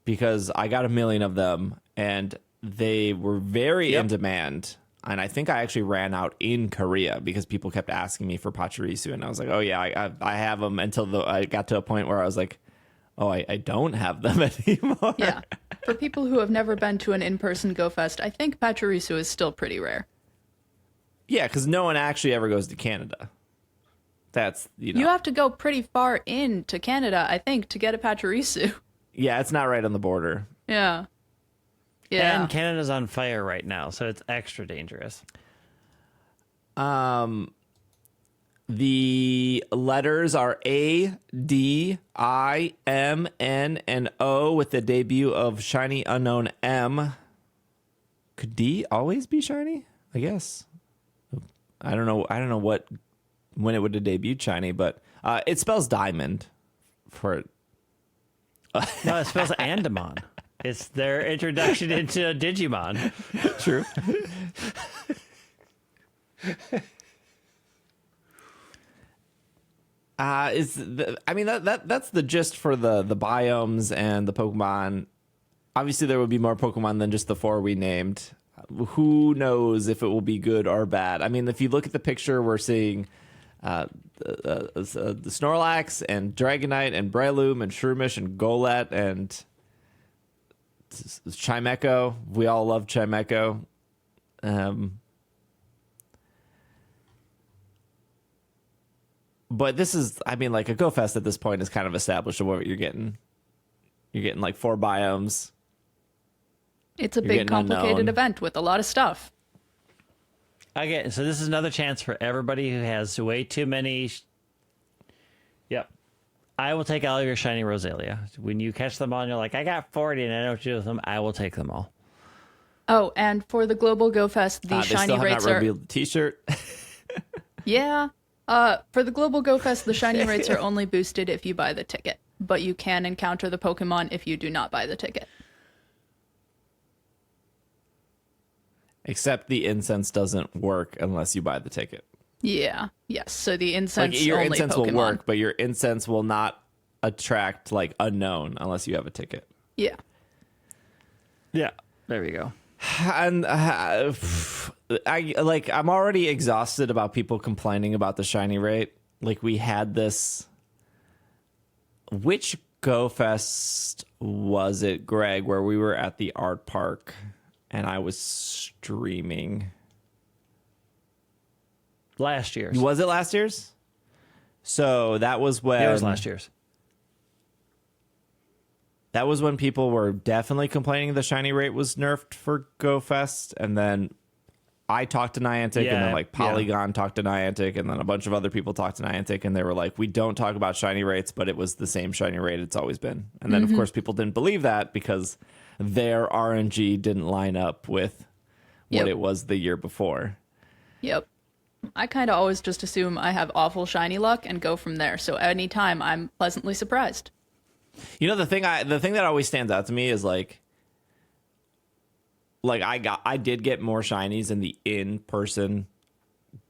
because I got 1 million of them, and they were very in demand. And I think I actually ran out in Korea because people kept asking me for Pachirisu. And I was like, oh, yeah, I have them, until I got to a point where I was like, oh, I don't have them anymore. Yeah. For people who have never been to an in-person Go Fest, I think Pachirisu is still pretty rare. Yeah, because no one actually ever goes to Canada. That's, You have to go pretty far into Canada, I think, to get a Pachirisu. Yeah, it's not right on the border. Yeah. Yeah. And Canada's on fire right now, so it's extra dangerous. The letters are A, D, I, M, N, and O with the debut of Shiny Unknown M. Could D always be shiny? I guess. I don't know when it would have debuted shiny, but it spells diamond for No, it spells Andamon. It's their introduction into Digimon. True. That's the gist for the biomes and the Pokemon. Obviously, there will be more Pokemon than just the 4 we named. Who knows if it will be good or bad? I mean, if you look at the picture, we're seeing the Snorlax and Dragonite and Breloom and Shroomish and Golett and Chimecho. We all love Chimecho. But this is, I mean, like a Go Fest at this point is kind of established of what you're getting. You're getting like 4 biomes. It's a big, complicated event with a lot of stuff. Okay, so this is another chance for everybody who has way too many. Yep. I will take all of your shiny Roselia. When you catch them all and you're like, I got 40 and I know what to do with them, I will take them all. Oh, and for the Global Go Fest, the shiny rates are... They still have not revealed the t-shirt. Yeah. For the Global Go Fest, the shiny rates are only boosted if you buy the ticket, but you can encounter the Pokemon if you do not buy the ticket. Except the incense doesn't work unless you buy the ticket. Yeah. Yes. So the incense Your only incense Pokemon. will work, but your incense will not attract unknown unless you have a ticket. Yeah. Yeah. There we go. And I'm already exhausted about people complaining about the shiny rate. We had this. Which Go Fest was it, Greg, where we were at the art park and I was streaming? Last year's. Was it last year's? So that was when. It was last year's. That was when people were definitely complaining the shiny rate was nerfed for Go Fest, and then I talked to Niantic, and then Polygon talked to Niantic, and then a bunch of other people talked to Niantic, and they were like, we don't talk about shiny rates, but it was the same shiny rate it's always been. And then, of course, people didn't believe that because their RNG didn't line up with what it was the year before. Yep. I kind of always just assume I have awful shiny luck and go from there, so anytime I'm pleasantly surprised. The thing that always stands out to me is I did get more shinies in the in-person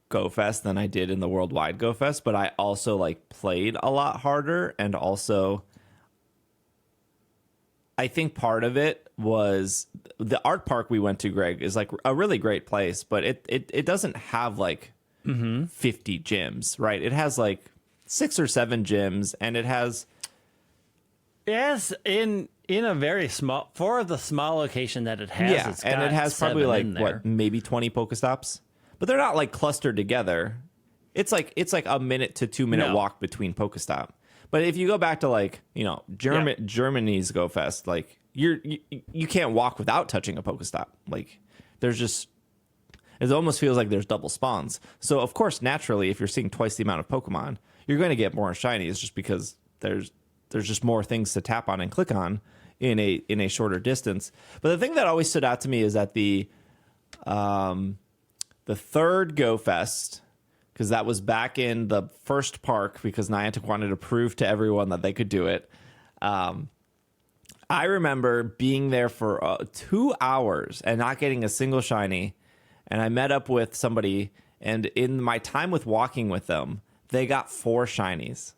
Go Fest than I did in the worldwide Go Fest, but I also played a lot harder, and also I think part of it was the art park we went to, Greg, is a really great place, but it doesn't have 50 gyms, right? It has 6 or 7 gyms, and it has. Yes, in a very small, for the small location that it has, and it has probably maybe 20 Pokestops, but they're not clustered together. It's a minute to 2 minute walk between Pokestop. But if you go back to Germany's Go Fest, you can't walk without touching a Pokestop. There's just, it almost feels like there's double spawns. So of course, naturally, if you're seeing twice the amount of Pokemon, you're going to get more shinies just because there's just more things to tap on and click on in a shorter distance. But the thing that always stood out to me is that the third Go Fest, because that was back in the first park because Niantic wanted to prove to everyone that they could do it. I remember being there for 2 hours and not getting a single shiny. And I met up with somebody, and in my time with walking with them, they got 4 shinies.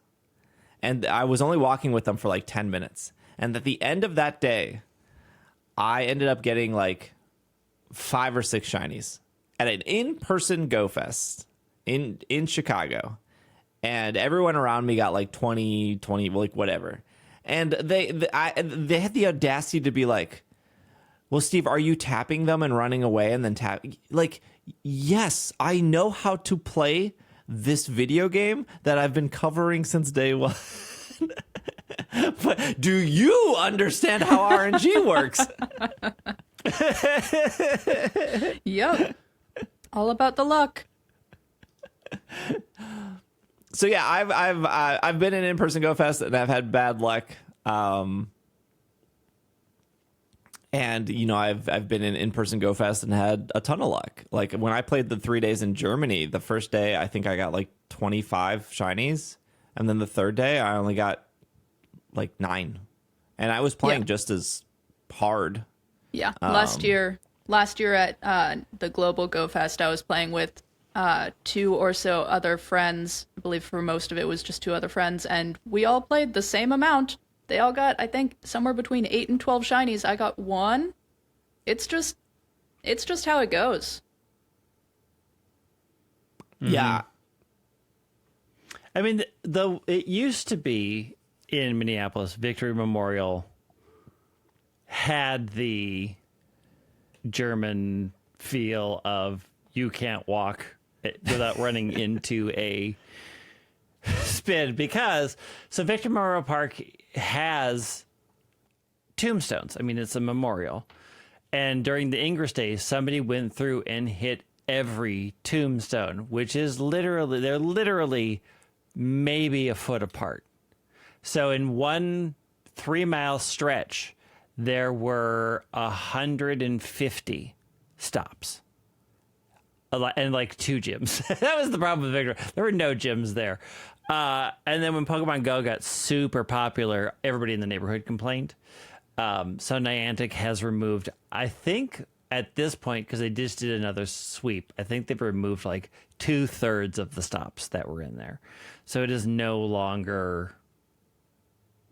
And I was only walking with them for 10 minutes. And at the end of that day, I ended up getting 5 or 6 shinies at an in-person Go Fest in Chicago. And everyone around me got 20, whatever. And they had the audacity to be like, well, Steve, are you tapping them and running away and then tap? Yes, I know how to play this video game that I've been covering since day one. But do you understand how RNG works? Yep. All about the luck. So yeah, I've been in person Go Fest and I've had bad luck. And I've been in person Go Fest and had a ton of luck. When I played the 3 days in Germany, the first day I think I got 25 shinies, and then the third day I only got 9, and I was playing just as hard. Yeah, last year at the Global Go Fest, I was playing with 2 or so other friends. I believe for most of it was just 2 other friends, and we all played the same amount. They all got, I think, somewhere between 8 and 12 shinies. I got 1. It's just how it goes. Yeah. I mean, it used to be in Minneapolis, Victory Memorial had the German feel of you can't walk without running into a spin, because Victory Memorial Park has tombstones. I mean, it's a memorial. And during the Ingress days, somebody went through and hit every tombstone, which is they're literally maybe a foot apart. So in one 3-mile stretch, there were 150 stops. and like 2 gyms. That was the problem with Victor. There were no gyms there. And then when Pokemon Go got super popular, everybody in the neighborhood complained. So Niantic has removed, I think at this point, because they just did another sweep, I think they've removed like 2/3 of the stops that were in there. So it is no longer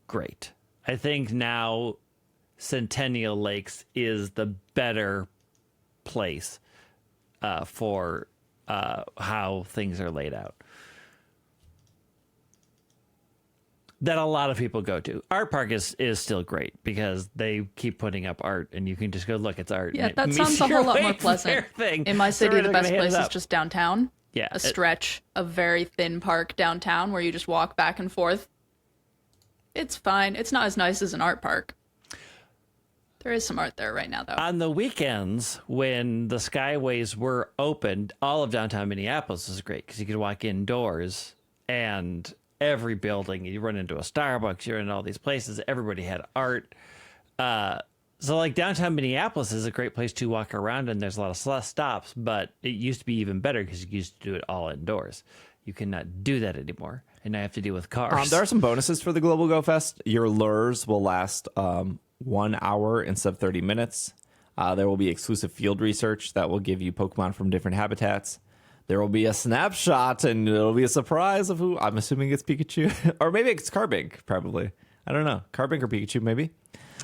great. I think now Centennial Lakes is the better place for how things are laid out. That a lot of people go to. Art Park is still great because they keep putting up art and you can just go look, it's art. Yeah, that sounds a whole lot more pleasant. In my city, the best place is just downtown. Yeah. A stretch of very thin park downtown where you just walk back and forth. It's fine. It's not as nice as an art park. There is some art there right now, though. On the weekends, when the Skyways were opened, all of downtown Minneapolis was great because you could walk indoors and every building, you run into a Starbucks, you're in all these places, everybody had art. So like downtown Minneapolis is a great place to walk around and there's a lot of stops, but it used to be even better because you used to do it all indoors. You cannot do that anymore. And I have to deal with cars. There are some bonuses for the Global Go Fest. Your lures will last 1 hour instead of 30 minutes. There will be exclusive field research that will give you Pokemon from different habitats. There will be a snapshot, and it'll be a surprise of who. I'm assuming it's Pikachu. Or maybe it's Carbink, probably. I don't know. Carbink or Pikachu, maybe.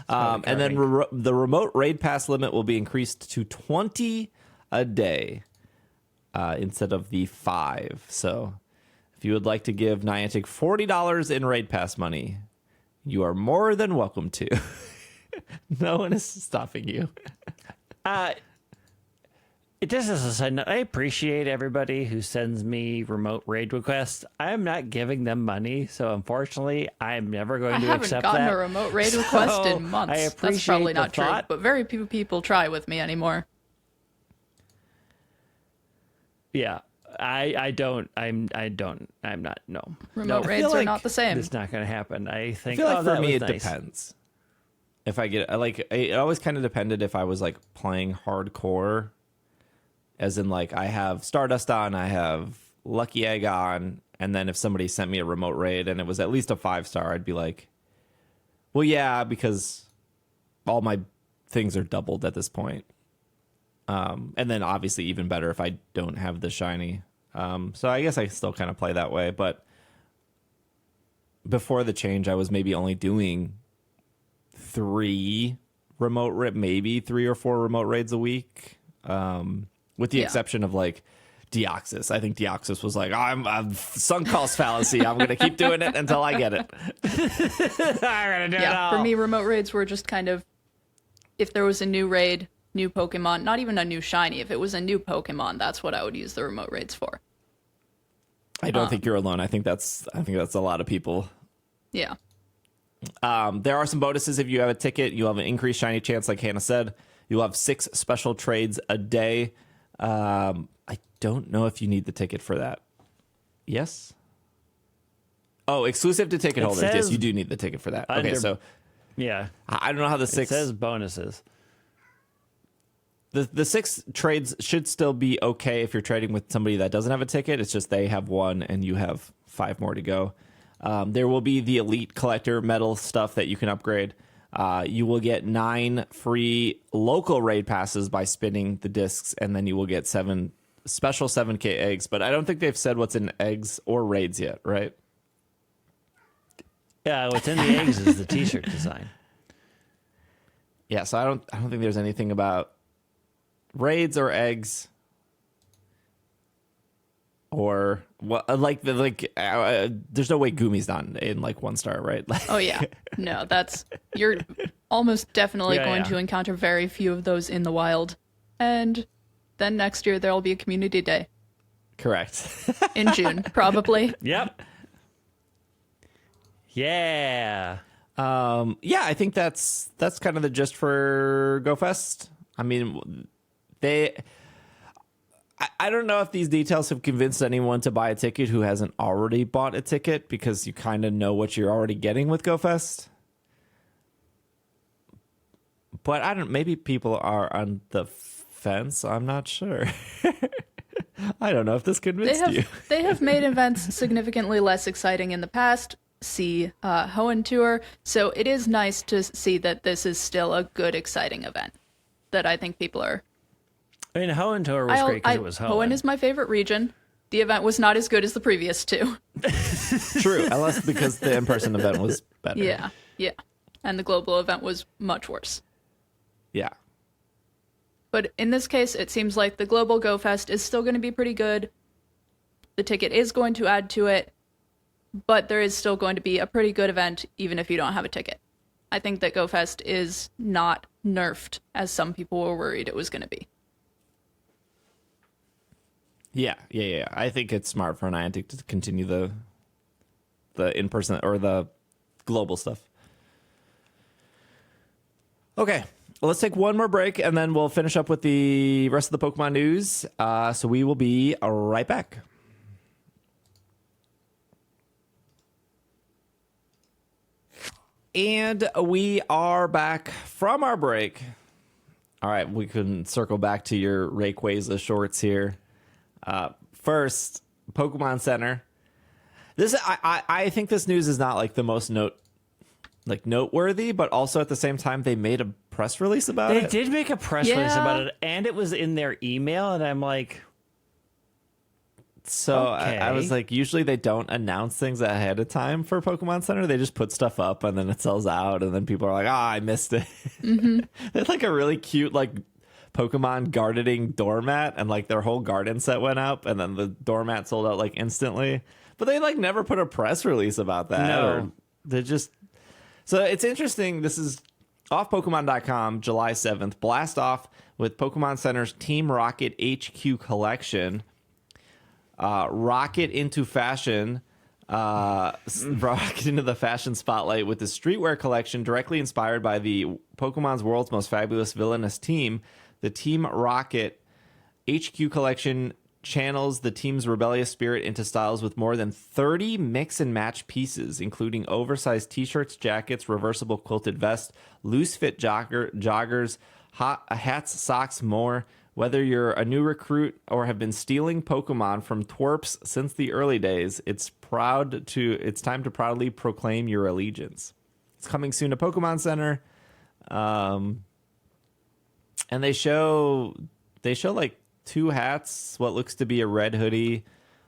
And then the remote raid pass limit will be increased to 20 a day instead of the 5. So if you would like to give Niantic $40 in raid pass money, you are more than welcome to. No one is stopping you. Just as a side note, I appreciate everybody who sends me remote raid requests. I am not giving them money, so unfortunately, I'm never going to accept that. I haven't gotten a remote raid request in months. I appreciate That's probably not the thought. true, but very few people try with me anymore. Yeah, I'm not. No, remote raids are not the same. It's not going to happen. I feel like for me it depends. If I get it always kind of depended if I was like playing hardcore. As in, like, I have Stardust on, I have Lucky Egg on, and then if somebody sent me a remote raid and it was at least a 5-star, I'd be like, well, yeah, because all my things are doubled at this point. And then obviously even better if I don't have the shiny. So I guess I still kind of play that way. But before the change, I was maybe only doing 3 maybe 3 or 4 remote raids a week. With the exception of like Deoxys. I think Deoxys was like, I'm sunk cost fallacy. I'm going to keep doing it until I get it. I'm going to do it all. For me, remote raids were just kind of, if there was a new raid, new Pokemon, not even a new shiny. If it was a new Pokemon, that's what I would use the remote raids for. I don't think you're alone. I think that's a lot of people. Yeah. There are some bonuses if you have a ticket. You'll have an increased shiny chance, like Hannah said. You'll have 6 special trades a day. I don't know if you need the ticket for that. Yes? Oh, exclusive to ticket holders. Yes, you do need the ticket for that. Okay, so yeah, I don't know how the 6 says bonuses. The 6 trades should still be okay if you're trading with somebody that doesn't have a ticket. It's just they have 1 and you have 5 more to go. There will be the elite collector medal stuff that you can upgrade. You will get 9 free local raid passes by spinning the discs, and then you will get 7 special 7K eggs. But I don't think they've said what's in eggs or raids yet, right? Yeah, what's in the eggs is the T-shirt design. Yeah, so I don't think there's anything about raids or eggs. Or what? There's no way Gumi's not in like 1 star, right? Oh yeah, no, you're almost definitely going to encounter very few of those in the wild, and then next year there'll be a community day. Correct. In June, probably. Yep. Yeah. Yeah, I think that's kind of the gist for Go Fest. I mean, I don't know if these details have convinced anyone to buy a ticket who hasn't already bought a ticket, because you kind of know what you're already getting with Go Fest. But maybe people are on the fence. I'm not sure. I don't know if this convinced you. They have made events significantly less exciting in the past. See Hoenn Tour. So it is nice to see that this is still a good, exciting event that I think people are. I mean, Hoenn Tour was great because it was Hoenn. Hoenn is my favorite region. The event was not as good as the previous two. True, unless because the in-person event was better. Yeah. And the global event was much worse. Yeah. But in this case, it seems like the global Go Fest is still going to be pretty good. The ticket is going to add to it, but there is still going to be a pretty good event even if you don't have a ticket. I think that Go Fest is not nerfed as some people were worried it was going to be. Yeah. I think it's smart for Niantic to continue the in-person or the global stuff. Okay, well, let's take one more break, and then we'll finish up with the rest of the Pokemon news. So we will be right back. And we are back from our break. All right, we can circle back to your Rayquaza shorts here. First, Pokemon Center. This I think this news is not like the most noteworthy, but also at the same time they made a press release about it. They did make a press release about it, and it was in their email, and I'm like, so okay. I was like, usually they don't announce things ahead of time for Pokemon Center. They just put stuff up and then it sells out, and then people are like, I missed it. Mm-hmm. They had like a really cute like Pokemon gardening doormat, and like their whole garden set went up, and then the doormat sold out like instantly. But they like never put a press release about that. No. They just... So it's interesting. This is off Pokemon.com, July 7th. Blast off with Pokemon Center's Team Rocket HQ collection. Rocket into fashion. Rocket into the fashion spotlight with the streetwear collection directly inspired by the Pokemon's world's most fabulous villainous team. The Team Rocket HQ collection channels the team's rebellious spirit into styles with more than 30 mix and match pieces, including oversized t-shirts, jackets, reversible quilted vests, loose fit joggers, hats, socks, more. Whether you're a new recruit or have been stealing Pokemon from twerps since the early days, it's time to proudly proclaim your allegiance. It's coming soon to Pokemon Center. And they show like 2 hats, what looks to be a red hoodie,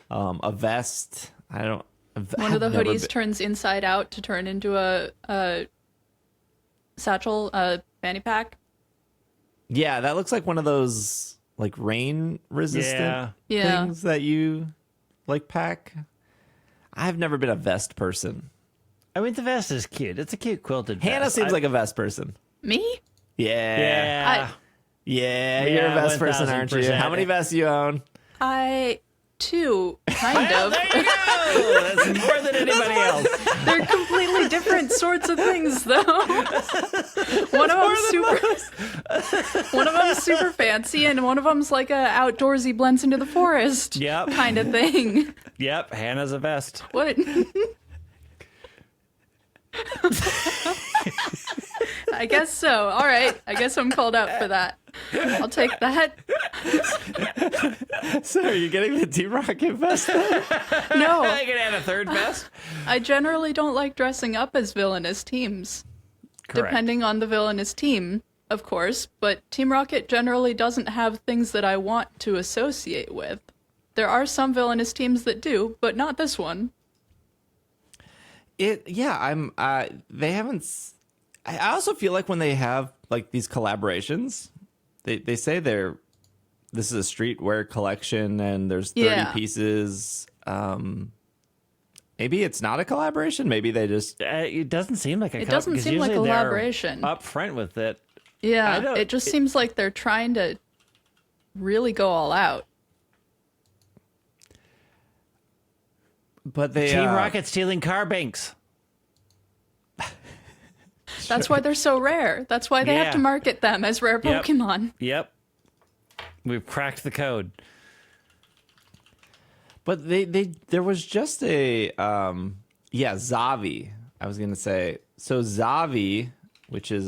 a vest. One of the hoodies turns inside out to turn into a satchel, a fanny pack. Yeah, that looks like one of those like rain resistant things that you like pack. I've never been a vest person. I mean, the vest is cute. It's a cute quilted vest. Hannah seems like a vest person. Me? Yeah. Yeah, you're a vest person, aren't you? How many vests do you own? Two, kind of. There you go. That's more than anybody else. They're completely different sorts of things, though. One of them's super fancy, and one of them's like a outdoorsy blends into the forest kind of thing. Yep, Hannah's a vest. What? I guess so. All right. I guess I'm called out for that. I'll take that. So are you getting the Team Rocket vest then? No. I can add a third vest. I generally don't like dressing up as villainous teams. Correct. Depending on the villainous team, of course. But Team Rocket generally doesn't have things that I want to associate with. There are some villainous teams that do, but not this one. They haven't... I also feel like when they have like these collaborations, they say this is a streetwear collection and there's 30 pieces. Maybe it's not a collaboration. Maybe they just... it doesn't seem like a collaboration. It doesn't seem like a collaboration. Up front with it. Yeah, it just seems like they're trying to really go all out. But they... Team Rocket stealing car banks. That's why they're so rare. That's why they have to market them as rare Pokemon. Yep. We've cracked the code. But there was just a Zavi. I was gonna say, so Zavi, which is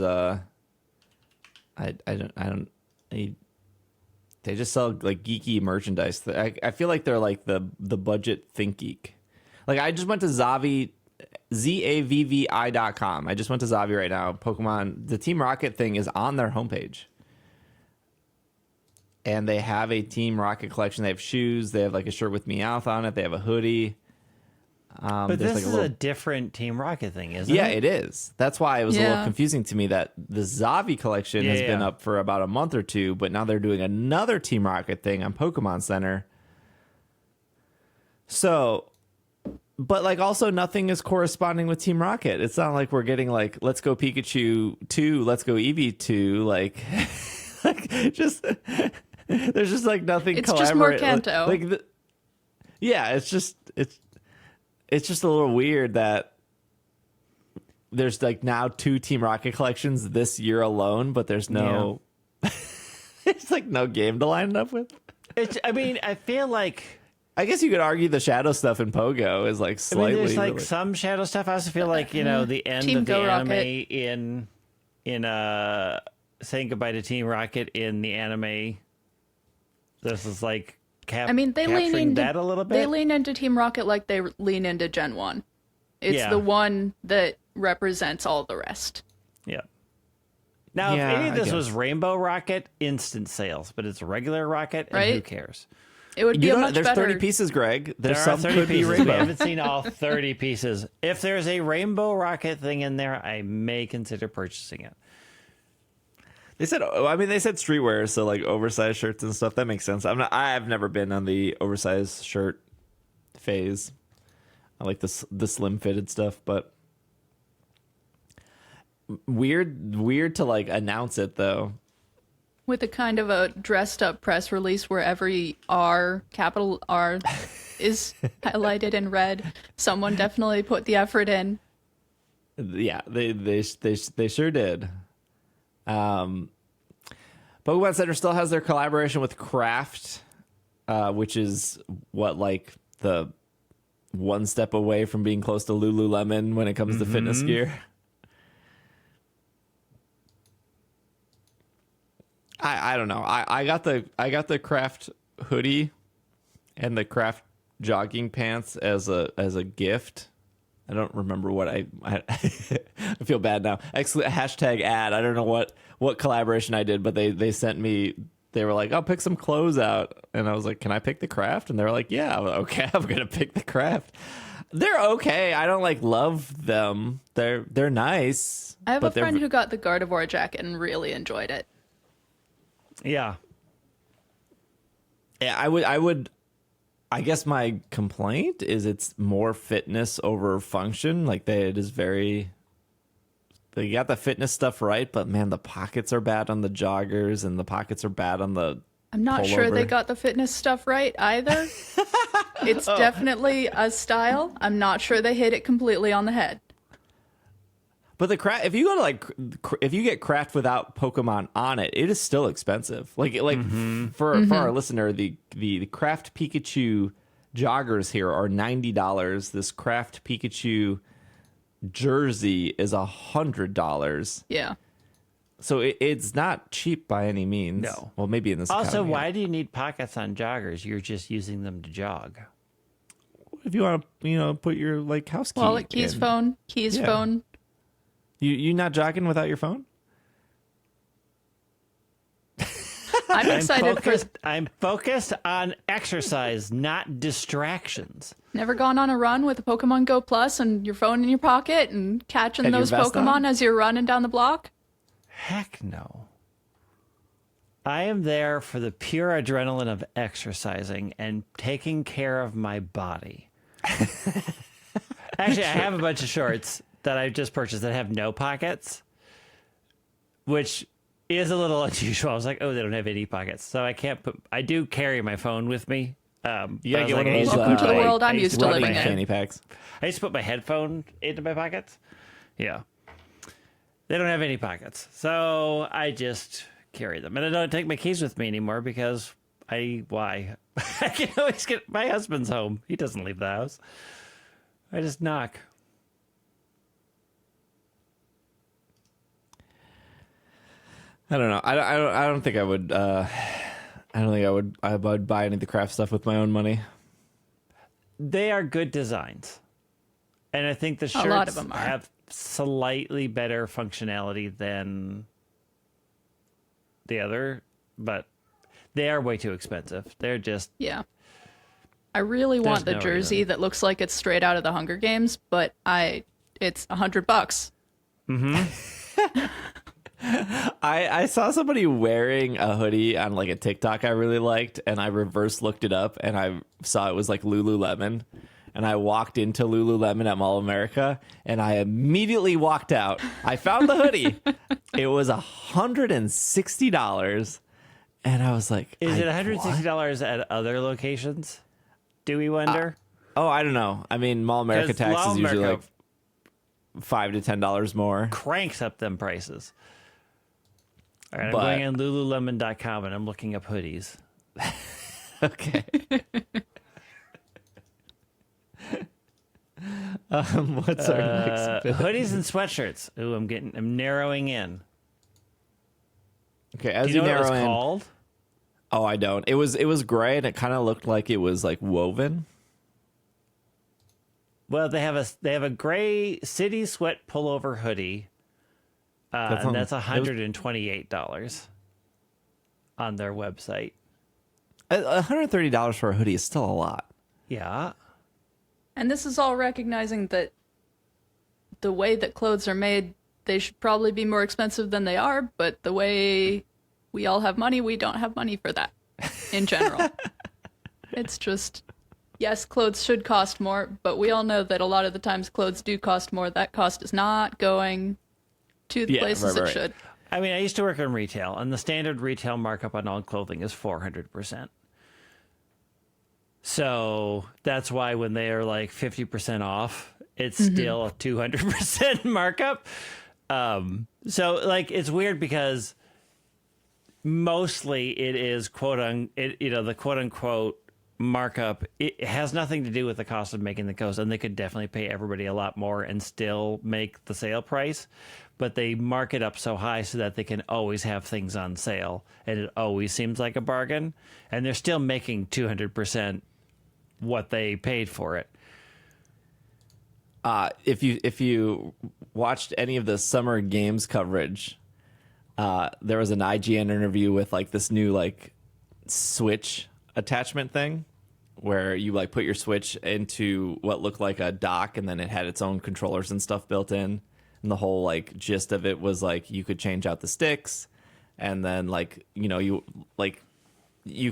They just sell like geeky merchandise. I feel like they're like the budget Think Geek. Like I just went to ZAVVI.com. I just went to Zavi right now. Pokemon, the Team Rocket thing is on their homepage. And they have a Team Rocket collection. They have shoes. They have like a shirt with Meowth on it. They have a hoodie. But this is a different Team Rocket thing, isn't it? Yeah, it is. That's why it was a little confusing to me that the Zavi collection has been up for about a month or two, but now they're doing another Team Rocket thing on Pokemon Center. So, but like also nothing is corresponding with Team Rocket. It's not like we're getting like Let's Go Pikachu 2, Let's Go Eevee 2, like just there's just like nothing. It's just more Kanto. It's just a little weird that there's like now 2 Team Rocket collections this year alone, but there's no, it's like no game to line it up with. I feel like, I guess you could argue the shadow stuff in Pogo is like slightly. There's like some shadow stuff. I also feel like, the end Team of the Go anime Rocket. in saying goodbye to Team Rocket in the anime. This is like they lean into that a little bit. They lean into Team Rocket like they lean into Gen 1. It's the one that represents all the rest. Yeah. Now, if any of this was Rainbow Rocket, instant sales, but it's regular Rocket, and who cares? It would be a much there's better... 30 pieces, Greg. There's there some 30 could pieces. be Rainbow. We haven't seen all 30 pieces. If there's a Rainbow Rocket thing in there, I may consider purchasing it. They said streetwear, so like oversized shirts and stuff. That makes sense. I've never been on the oversized shirt phase. I like the slim fitted stuff, but weird to like announce it though. With a kind of a dressed up press release where every R, capital R, is highlighted in red. Someone definitely put the effort in. Yeah, they sure did. Pokemon Center still has their collaboration with Kraft, which is what like the one step away from being close to Lululemon when it comes to fitness gear. I don't know. I got the Kraft hoodie and the Kraft jogging pants as a gift. I don't remember what I feel bad now. Hashtag ad. I don't know what collaboration I did, but they sent me. They were like, "I'll pick some clothes out," and I was like, "Can I pick the Kraft?" And they were like, "Yeah." I'm like, okay, I'm gonna pick the Kraft. They're okay. I don't like love them. They're nice. I have a friend who got the Gardevoir jacket and really enjoyed it. Yeah. Yeah, I would. I guess my complaint is it's more fitness over function. Like it is very. They got the fitness stuff right, but man, the pockets are bad on the joggers, and the pockets are bad on the. I'm not sure they got the fitness stuff right either. It's definitely a style. I'm not sure they hit it completely on the head. But the craft, if you go to if you get Kraft without Pokemon on it, it is still expensive. For our listener, the Kraft Pikachu joggers here are $90. This Kraft Pikachu jersey is $100. Yeah. So it's not cheap by any means. No. Well, maybe in this. Also, why do you need pockets on joggers? You're just using them to jog. If you want to, put your like house key. Wallet, keys, phone, phone. You not jogging without your phone? I'm excited I'm focused on exercise, not distractions. Never gone on a run with a Pokemon Go Plus and your phone in your pocket and catching and those Pokemon as you're running down the block? Heck no. I am there for the pure adrenaline of exercising and taking care of my body. Actually, I have a bunch of shorts that I just purchased that have no pockets, which is a little unusual. I was like, oh, they don't have any pockets. So I do carry my phone with me. You gotta get one of those. Welcome to the world I'm used to living in. Fanny packs. I used to put my headphone into my pockets. Yeah. They don't have any pockets. So I just carry them. And I don't take my keys with me anymore because why? I can always get my husband's home. He doesn't leave the house. I just knock. I don't know. I don't think I would I don't think I would buy any of the craft stuff with my own money. They are good designs. And I think the shirts a lot of them have slightly better functionality than the other, but they are way too expensive. They're just... Yeah. I really want the jersey that looks like it's straight out of the Hunger Games, but it's $100. Mm-hmm. I saw somebody wearing a hoodie on like a TikTok I really liked, and I reverse looked it up, and I saw it was like Lululemon. And I walked into Lululemon at Mall of America, and I immediately walked out. I found the hoodie. It was $160. And I was like, is it $160 at other locations? Do we wonder? I don't know. I mean, Mall of America tax is usually like $5 to $10 more. Cranks up them prices. All right, I'm going on Lululemon.com and I'm looking up hoodies. Okay. What's our next bit? Hoodies and sweatshirts. Ooh, I'm narrowing in. Okay, as Do you know narrow what it was in, called? Oh, I don't. It was gray, and it kind of looked like it was like woven. Well, they have a gray city sweat pullover hoodie, and that's $128 on their website. $130 for a hoodie is still a lot. Yeah. And this is all recognizing that the way that clothes are made, they should probably be more expensive than they are, but the way we all have money, we don't have money for that in general. It's just, yes, clothes should cost more, but we all know that a lot of the times clothes do cost more. That cost is not going to the places it should. I mean, I used to work in retail, and the standard retail markup on all clothing is 400%. So that's why when they are like 50% off, it's still a 200% markup. So like it's weird because mostly it is the quote unquote markup. It has nothing to do with the cost of making the clothes, and they could definitely pay everybody a lot more and still make the sale price. But they mark it up so high so that they can always have things on sale, and it always seems like a bargain. And they're still making 200% what they paid for it. If you watched any of the summer games coverage, there was an IGN interview with like this new like Switch attachment thing where you like put your Switch into what looked like a dock, and then it had its own controllers and stuff built in. And the whole like gist of it was like you could change out the sticks, and then like, you know, you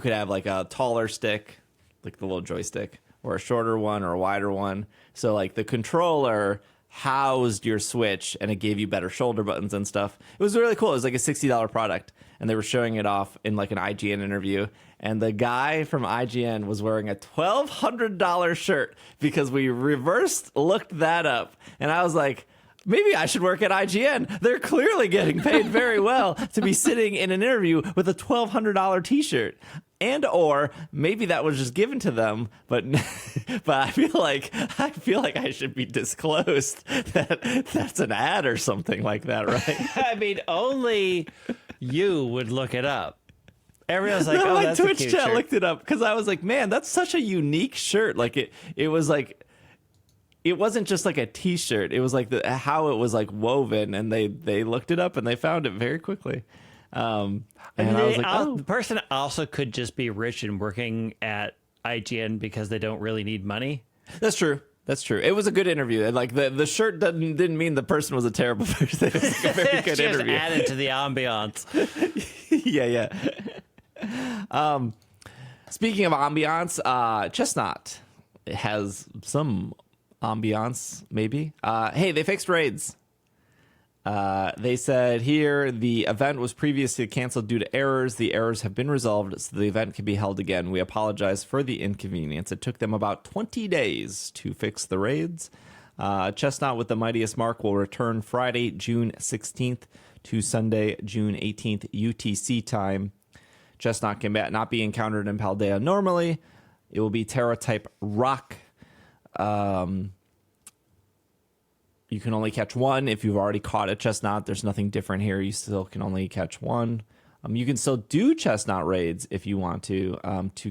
could have like a taller stick, like the little joystick, or a shorter one or a wider one. So like the controller housed your Switch, and it gave you better shoulder buttons and stuff. It was really cool. It was like a $60 product, and they were showing it off in like an IGN interview. And the guy from IGN was wearing a $1,200 shirt because we reversed looked that up. And I was like, maybe I should work at IGN. They're clearly getting paid very well to be sitting in an interview with a $1,200 t-shirt. And or maybe that was just given to them, but I feel like I should be disclosed that that's an ad or something like that, right? I mean, only you would look it up. Everyone's like, no, "Oh, that's Twitch a cute chat shirt." looked it up because I was like, man, that's such a unique shirt. Like it was like, it wasn't just like a t-shirt. It was like how it was like woven, and they looked it up and they found it very quickly. And I was like, oh. The person also could just be rich and working at IGN because they don't really need money. That's true. That's true. It was a good interview. Like the shirt didn't mean the person was a terrible person. It was like a very good interview. Just added to the ambiance. Yeah. Speaking of ambiance, Chestnut has some ambiance, maybe. Hey, they fixed raids. They said here the event was previously canceled due to errors. The errors have been resolved, so the event can be held again. We apologize for the inconvenience. It took them about 20 days to fix the raids. Chestnut with the Mightiest Mark will return Friday, June 16th to Sunday, June 18th UTC time. Chestnut can not be encountered in Paldea normally. It will be Terra-type Rock. You can only catch one if you've already caught a Chestnut. There's nothing different here. You still can only catch one. You can still do Chestnut raids if you want to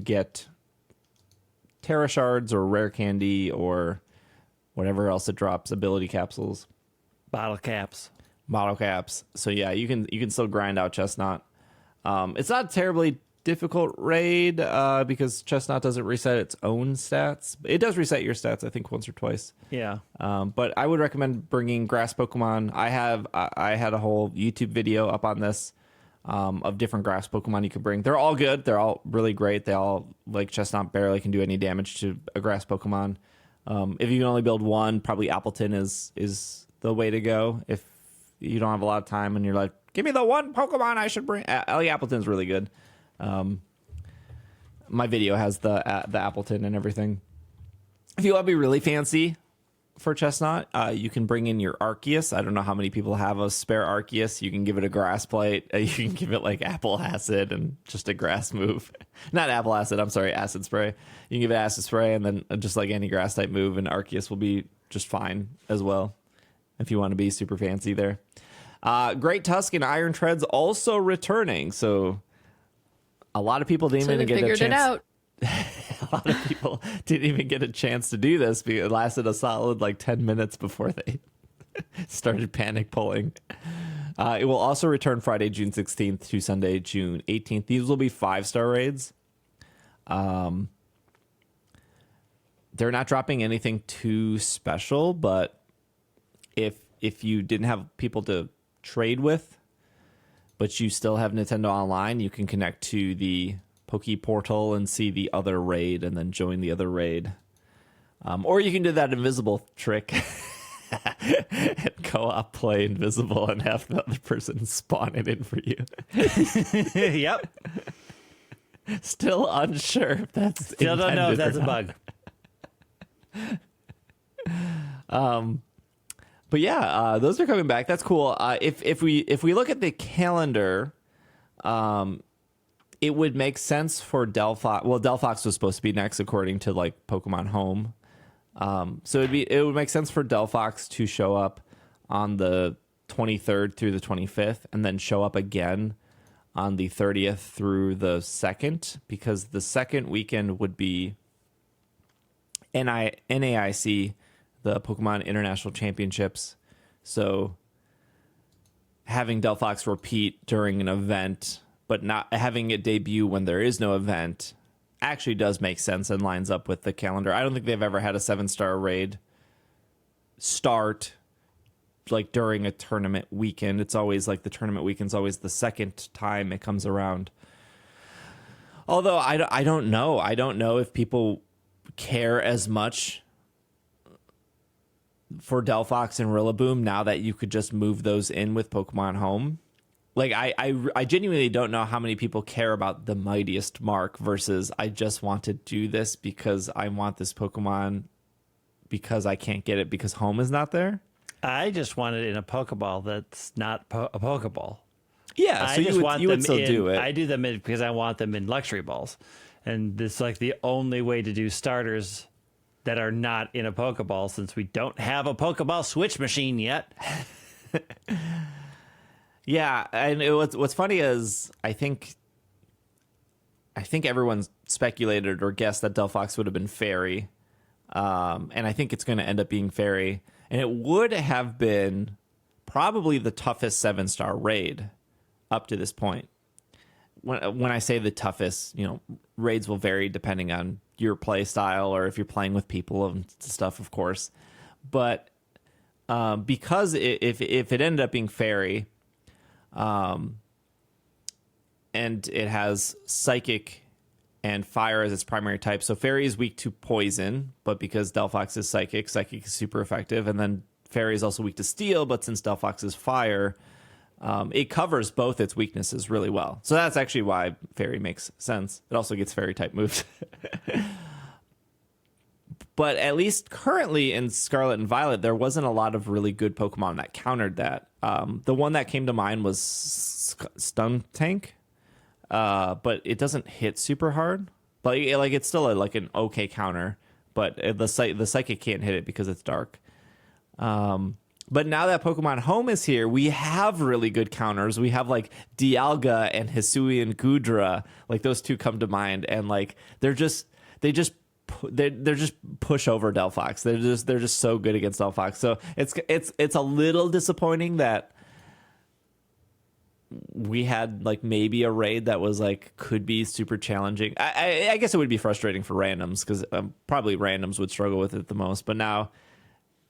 get Terra Shards or Rare Candy or whatever else it drops, ability capsules. Bottle caps. So yeah, you can still grind out Chestnut. It's not a terribly difficult raid because Chestnut doesn't reset its own stats. It does reset your stats, I think, once or twice. Yeah. But I would recommend bringing grass Pokemon. I had a whole YouTube video up on this of different grass Pokemon you could bring. They're all good. They're all really great. They all, like Chestnut, barely can do any damage to a grass Pokemon. If you can only build one, probably Appleton is the way to go. If you don't have a lot of time and you're like, give me the one Pokemon I should bring. Appleton's really good. My video has the Appleton and everything. If you want to be really fancy for Chestnut, you can bring in your Arceus. I don't know how many people have a spare Arceus. You can give it a grass plate. You can give it like Apple Acid and just a grass move. Not Apple Acid, I'm sorry, Acid Spray. You can give it Acid Spray and then just like any grass type move, and Arceus will be just fine as well if you want to be super fancy there. Great Tusk and Iron Treads also returning, so a lot of people didn't even get a chance. It out. A lot of people didn't even get a chance to do this because it lasted a solid like 10 minutes before they started panic pulling. It will also return Friday, June 16th to Sunday, June 18th. These will be 5-star raids. They're not dropping anything too special, but if you didn't have people to trade with, but you still have Nintendo Online, you can connect to the Poke Portal and see the other raid and then join the other raid. Or you can do that invisible trick and co-op play invisible and have the other person spawn it in for you. Yep. Still unsure if that's Still don't know if that's a bug. But yeah, those are coming back. That's cool. If we look at the calendar, it would make sense for Delphox. Well, Delphox was supposed to be next, according to like Pokemon Home. So it would make sense for Delphox to show up on the 23rd through the 25th, and then show up again on the 30th through the 2nd, because the second weekend would be NAIC, the Pokemon International Championships. So having Delphox repeat during an event, but not having it debut when there is no event, actually does make sense and lines up with the calendar. I don't think they've ever had a 7-star raid start like during a tournament weekend. It's always like the tournament weekend's always the second time it comes around. Although I don't know. I don't know if people care as much for Delphox and Rillaboom now that you could just move those in with Pokemon Home. Like, I genuinely don't know how many people care about the Mightiest Mark versus I just want to do this because I want this Pokemon because I can't get it because Home is not there. I just want it in a Pokeball that's not a Pokeball. Yeah, so you would still do it. I do them because I want them in Luxury Balls. And it's like the only way to do starters that are not in a Pokeball, since we don't have a Pokeball Switch machine yet. Yeah, and what's funny is I think everyone's speculated or guessed that Delphox would have been Fairy, and I think it's going to end up being Fairy, and it would have been probably the toughest 7-star raid up to this point. When I say the toughest, raids will vary depending on your play style or if you're playing with people and stuff, of course. But because if it ended up being Fairy, and it has Psychic and Fire as its primary type. So Fairy is weak to Poison, but because Delphox is Psychic is super effective. And then Fairy is also weak to Steel, but since Delphox is Fire, it covers both its weaknesses really well. So that's actually why Fairy makes sense. It also gets Fairy type moves. But at least currently in Scarlet and Violet, there wasn't a lot of really good Pokemon that countered that. The one that came to mind was Stun Tank, but it doesn't hit super hard. Like it's still an okay counter, but the Psychic can't hit it because it's dark. But now that Pokemon Home is here, we have really good counters. We have like Dialga and Hisuian Gudra. Like those two come to mind, and like they just push over Delphox. They're just so good against Delphox. So it's a little disappointing that we had like maybe a raid that was like could be super challenging. I guess it would be frustrating for randoms because probably randoms would struggle with it the most. But now,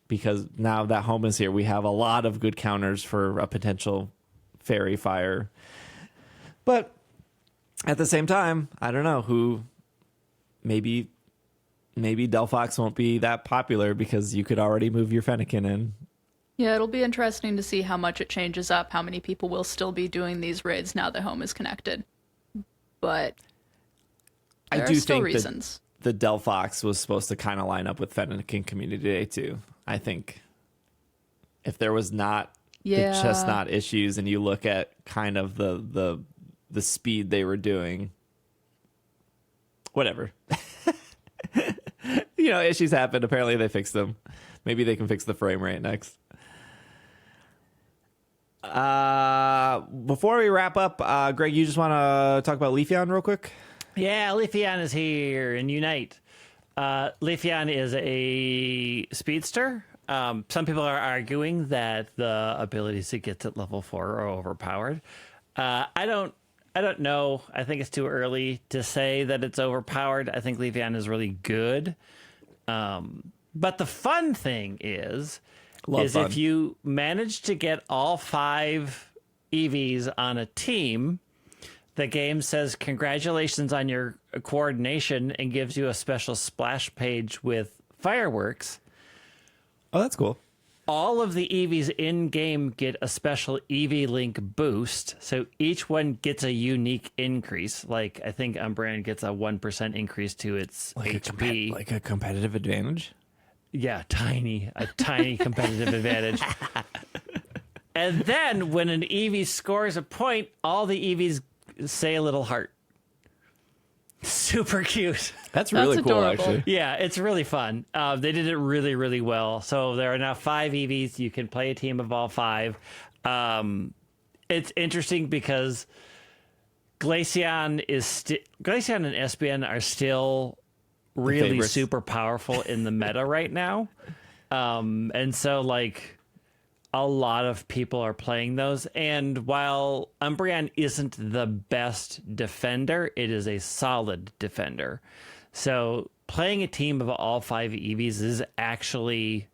because now that Home is here, we have a lot of good counters for a potential Fairy Fire. But at the same time, I don't know who. Maybe Delphox won't be that popular because you could already move your Fennekin in. Yeah, it'll be interesting to see how much it changes up, how many people will still be doing these raids now that Home is connected. But there are still reasons. The Delphox was supposed to kind of line up with Fennekin Community Day too. I think if there was not the Chestnut issues and you look at kind of the speed they were doing, whatever. Issues happen. Apparently they fixed them. Maybe they can fix the frame rate next. Before we wrap up, Greg, you just want to talk about Leafeon real quick? Yeah, Leafeon is here in Unite. Leafeon is a speedster. Some people are arguing that the abilities it gets at level 4 are overpowered. I don't know. I think it's too early to say that it's overpowered. I think Leafeon is really good. But the fun thing is if you manage to get all 5 EVs on a team, the game says congratulations on your coordination and gives you a special splash page with fireworks. Oh, that's cool. All of the EVs in-game get a special EV Link boost, so each one gets a unique increase. Like, I think Umbreon gets a 1% increase to its HP. Like a competitive advantage? Yeah, a tiny competitive advantage. And then, when an EV scores a point, all the EVs say a little heart. Super cute. That's really cool, adorable. Actually. Yeah, it's really fun. They did it really, really well. So there are now 5 EVs. You can play a team of all 5. It's interesting because Glaceon and Espeon are still really super powerful in the meta right now. And so, like, a lot of people are playing those. And while Umbreon isn't the best defender, it is a solid defender. So playing a team of all 5 EVs is actually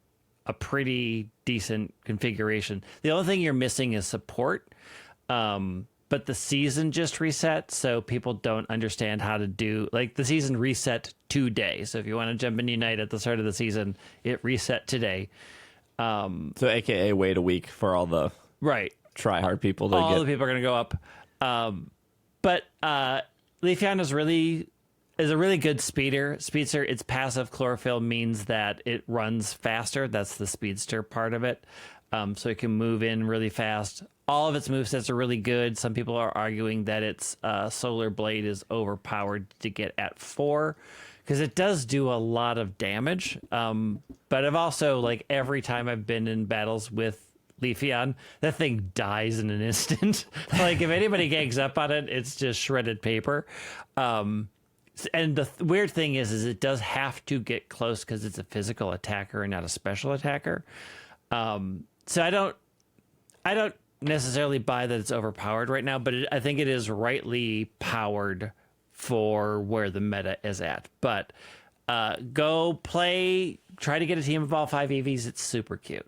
a pretty decent configuration. The only thing you're missing is support. But the season just reset, so people don't understand how to do... Like, the season reset today. So if you want to jump in Unite at the start of the season, it reset today. So AKA wait a week for all the try hard people to all the people are going to go up. But Leafeon is a really good speedster. Its passive chlorophyll means that it runs faster. That's the speedster part of it. So it can move in really fast. All of its movesets are really good. Some people are arguing that its Solar Blade is overpowered to get at 4. Because it does do a lot of damage. But I've also, like, every time I've been in battles with Leafeon, that thing dies in an instant. Like, if anybody gangs up on it, it's just shredded paper. And the weird thing is it does have to get close because it's a physical attacker and not a special attacker. So I don't necessarily buy that it's overpowered right now, but I think it is rightly powered for where the meta is at. But go play, try to get a team of all 5 EVs. It's super cute.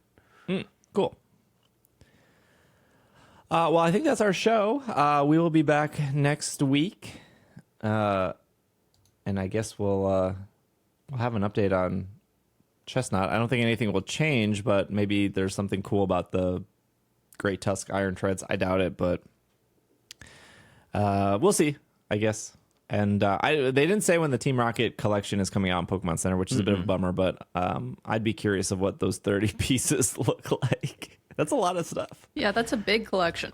Cool. Well, I think that's our show. We will be back next week. And I guess we'll have an update on Chestnut. I don't think anything will change, but maybe there's something cool about the Great Tusk Iron Treads. I doubt it, but we'll see, I guess. And they didn't say when the Team Rocket collection is coming out in Pokemon Center, which is a bit of a bummer, but I'd be curious of what those 30 pieces look like. That's a lot of stuff. Yeah, that's a big collection.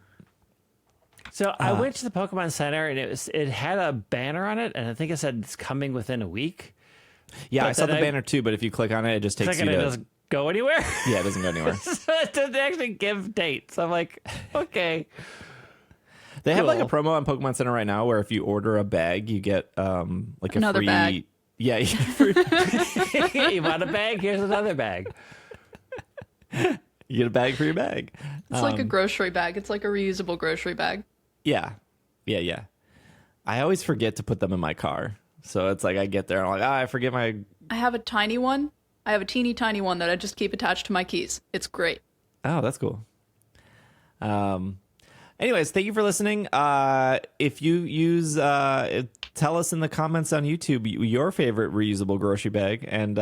So I went to the Pokemon Center, and it had a banner on it, and I think it said it's coming within a week. Yeah, I saw the banner too, but if you click on it, it just takes you to... go anywhere. Yeah, it doesn't go anywhere. So it doesn't actually give dates. I'm like, okay. They have like a promo on Pokemon Center right now where if you order a bag, you get like another free bag. Yeah, You want a bag? Here's another bag. You get a bag for your bag. It's like a grocery bag. It's like a reusable grocery bag. Yeah. I always forget to put them in my car. So it's like I get there and I'm like, I forget my... I have a tiny one. I have a teeny tiny one that I just keep attached to my keys. It's great. Oh, that's cool. Anyways, thank you for listening. If you use... tell us in the comments on YouTube your favorite reusable grocery bag. And...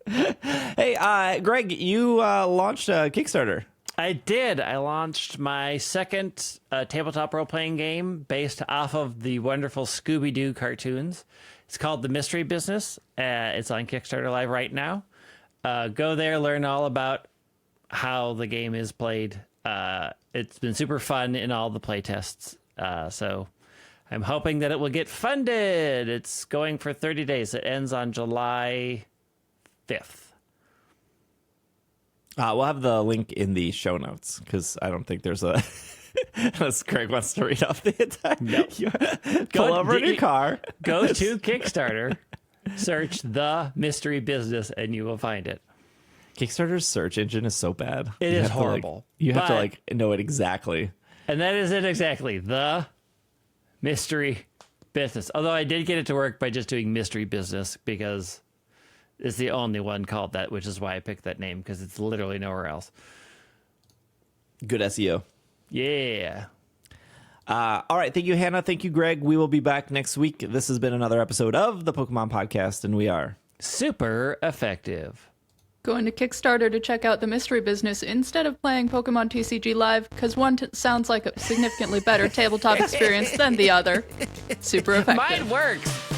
Hey, Greg, you launched a Kickstarter. I did. I launched my second tabletop role-playing game based off of the wonderful Scooby-Doo cartoons. It's called The Mystery Business. It's on Kickstarter Live right now. Go there, learn all about how the game is played. It's been super fun in all the playtests. So I'm hoping that it will get funded. It's going for 30 days. It ends on July 5th. We'll have the link in the show notes because I don't think there's a... Unless Craig wants to read off the entire... No. Pull over in your car. Go to Kickstarter, search The Mystery Business, and you will find it. Kickstarter's search engine is so bad. It is horrible. You have to know it exactly. And that is it exactly. The Mystery Business. Although I did get it to work by just doing Mystery Business because... it's the only one called that, which is why I picked that name, because it's literally nowhere else. Good SEO. Yeah. All right. Thank you, Hannah. Thank you, Greg. We will be back next week. This has been another episode of the Pokemon Podcast, and we are super effective. Go into Kickstarter to check out The Mystery Business instead of playing Pokemon TCG Live, because one sounds like a significantly better tabletop experience than the other. Super effective. Mine works.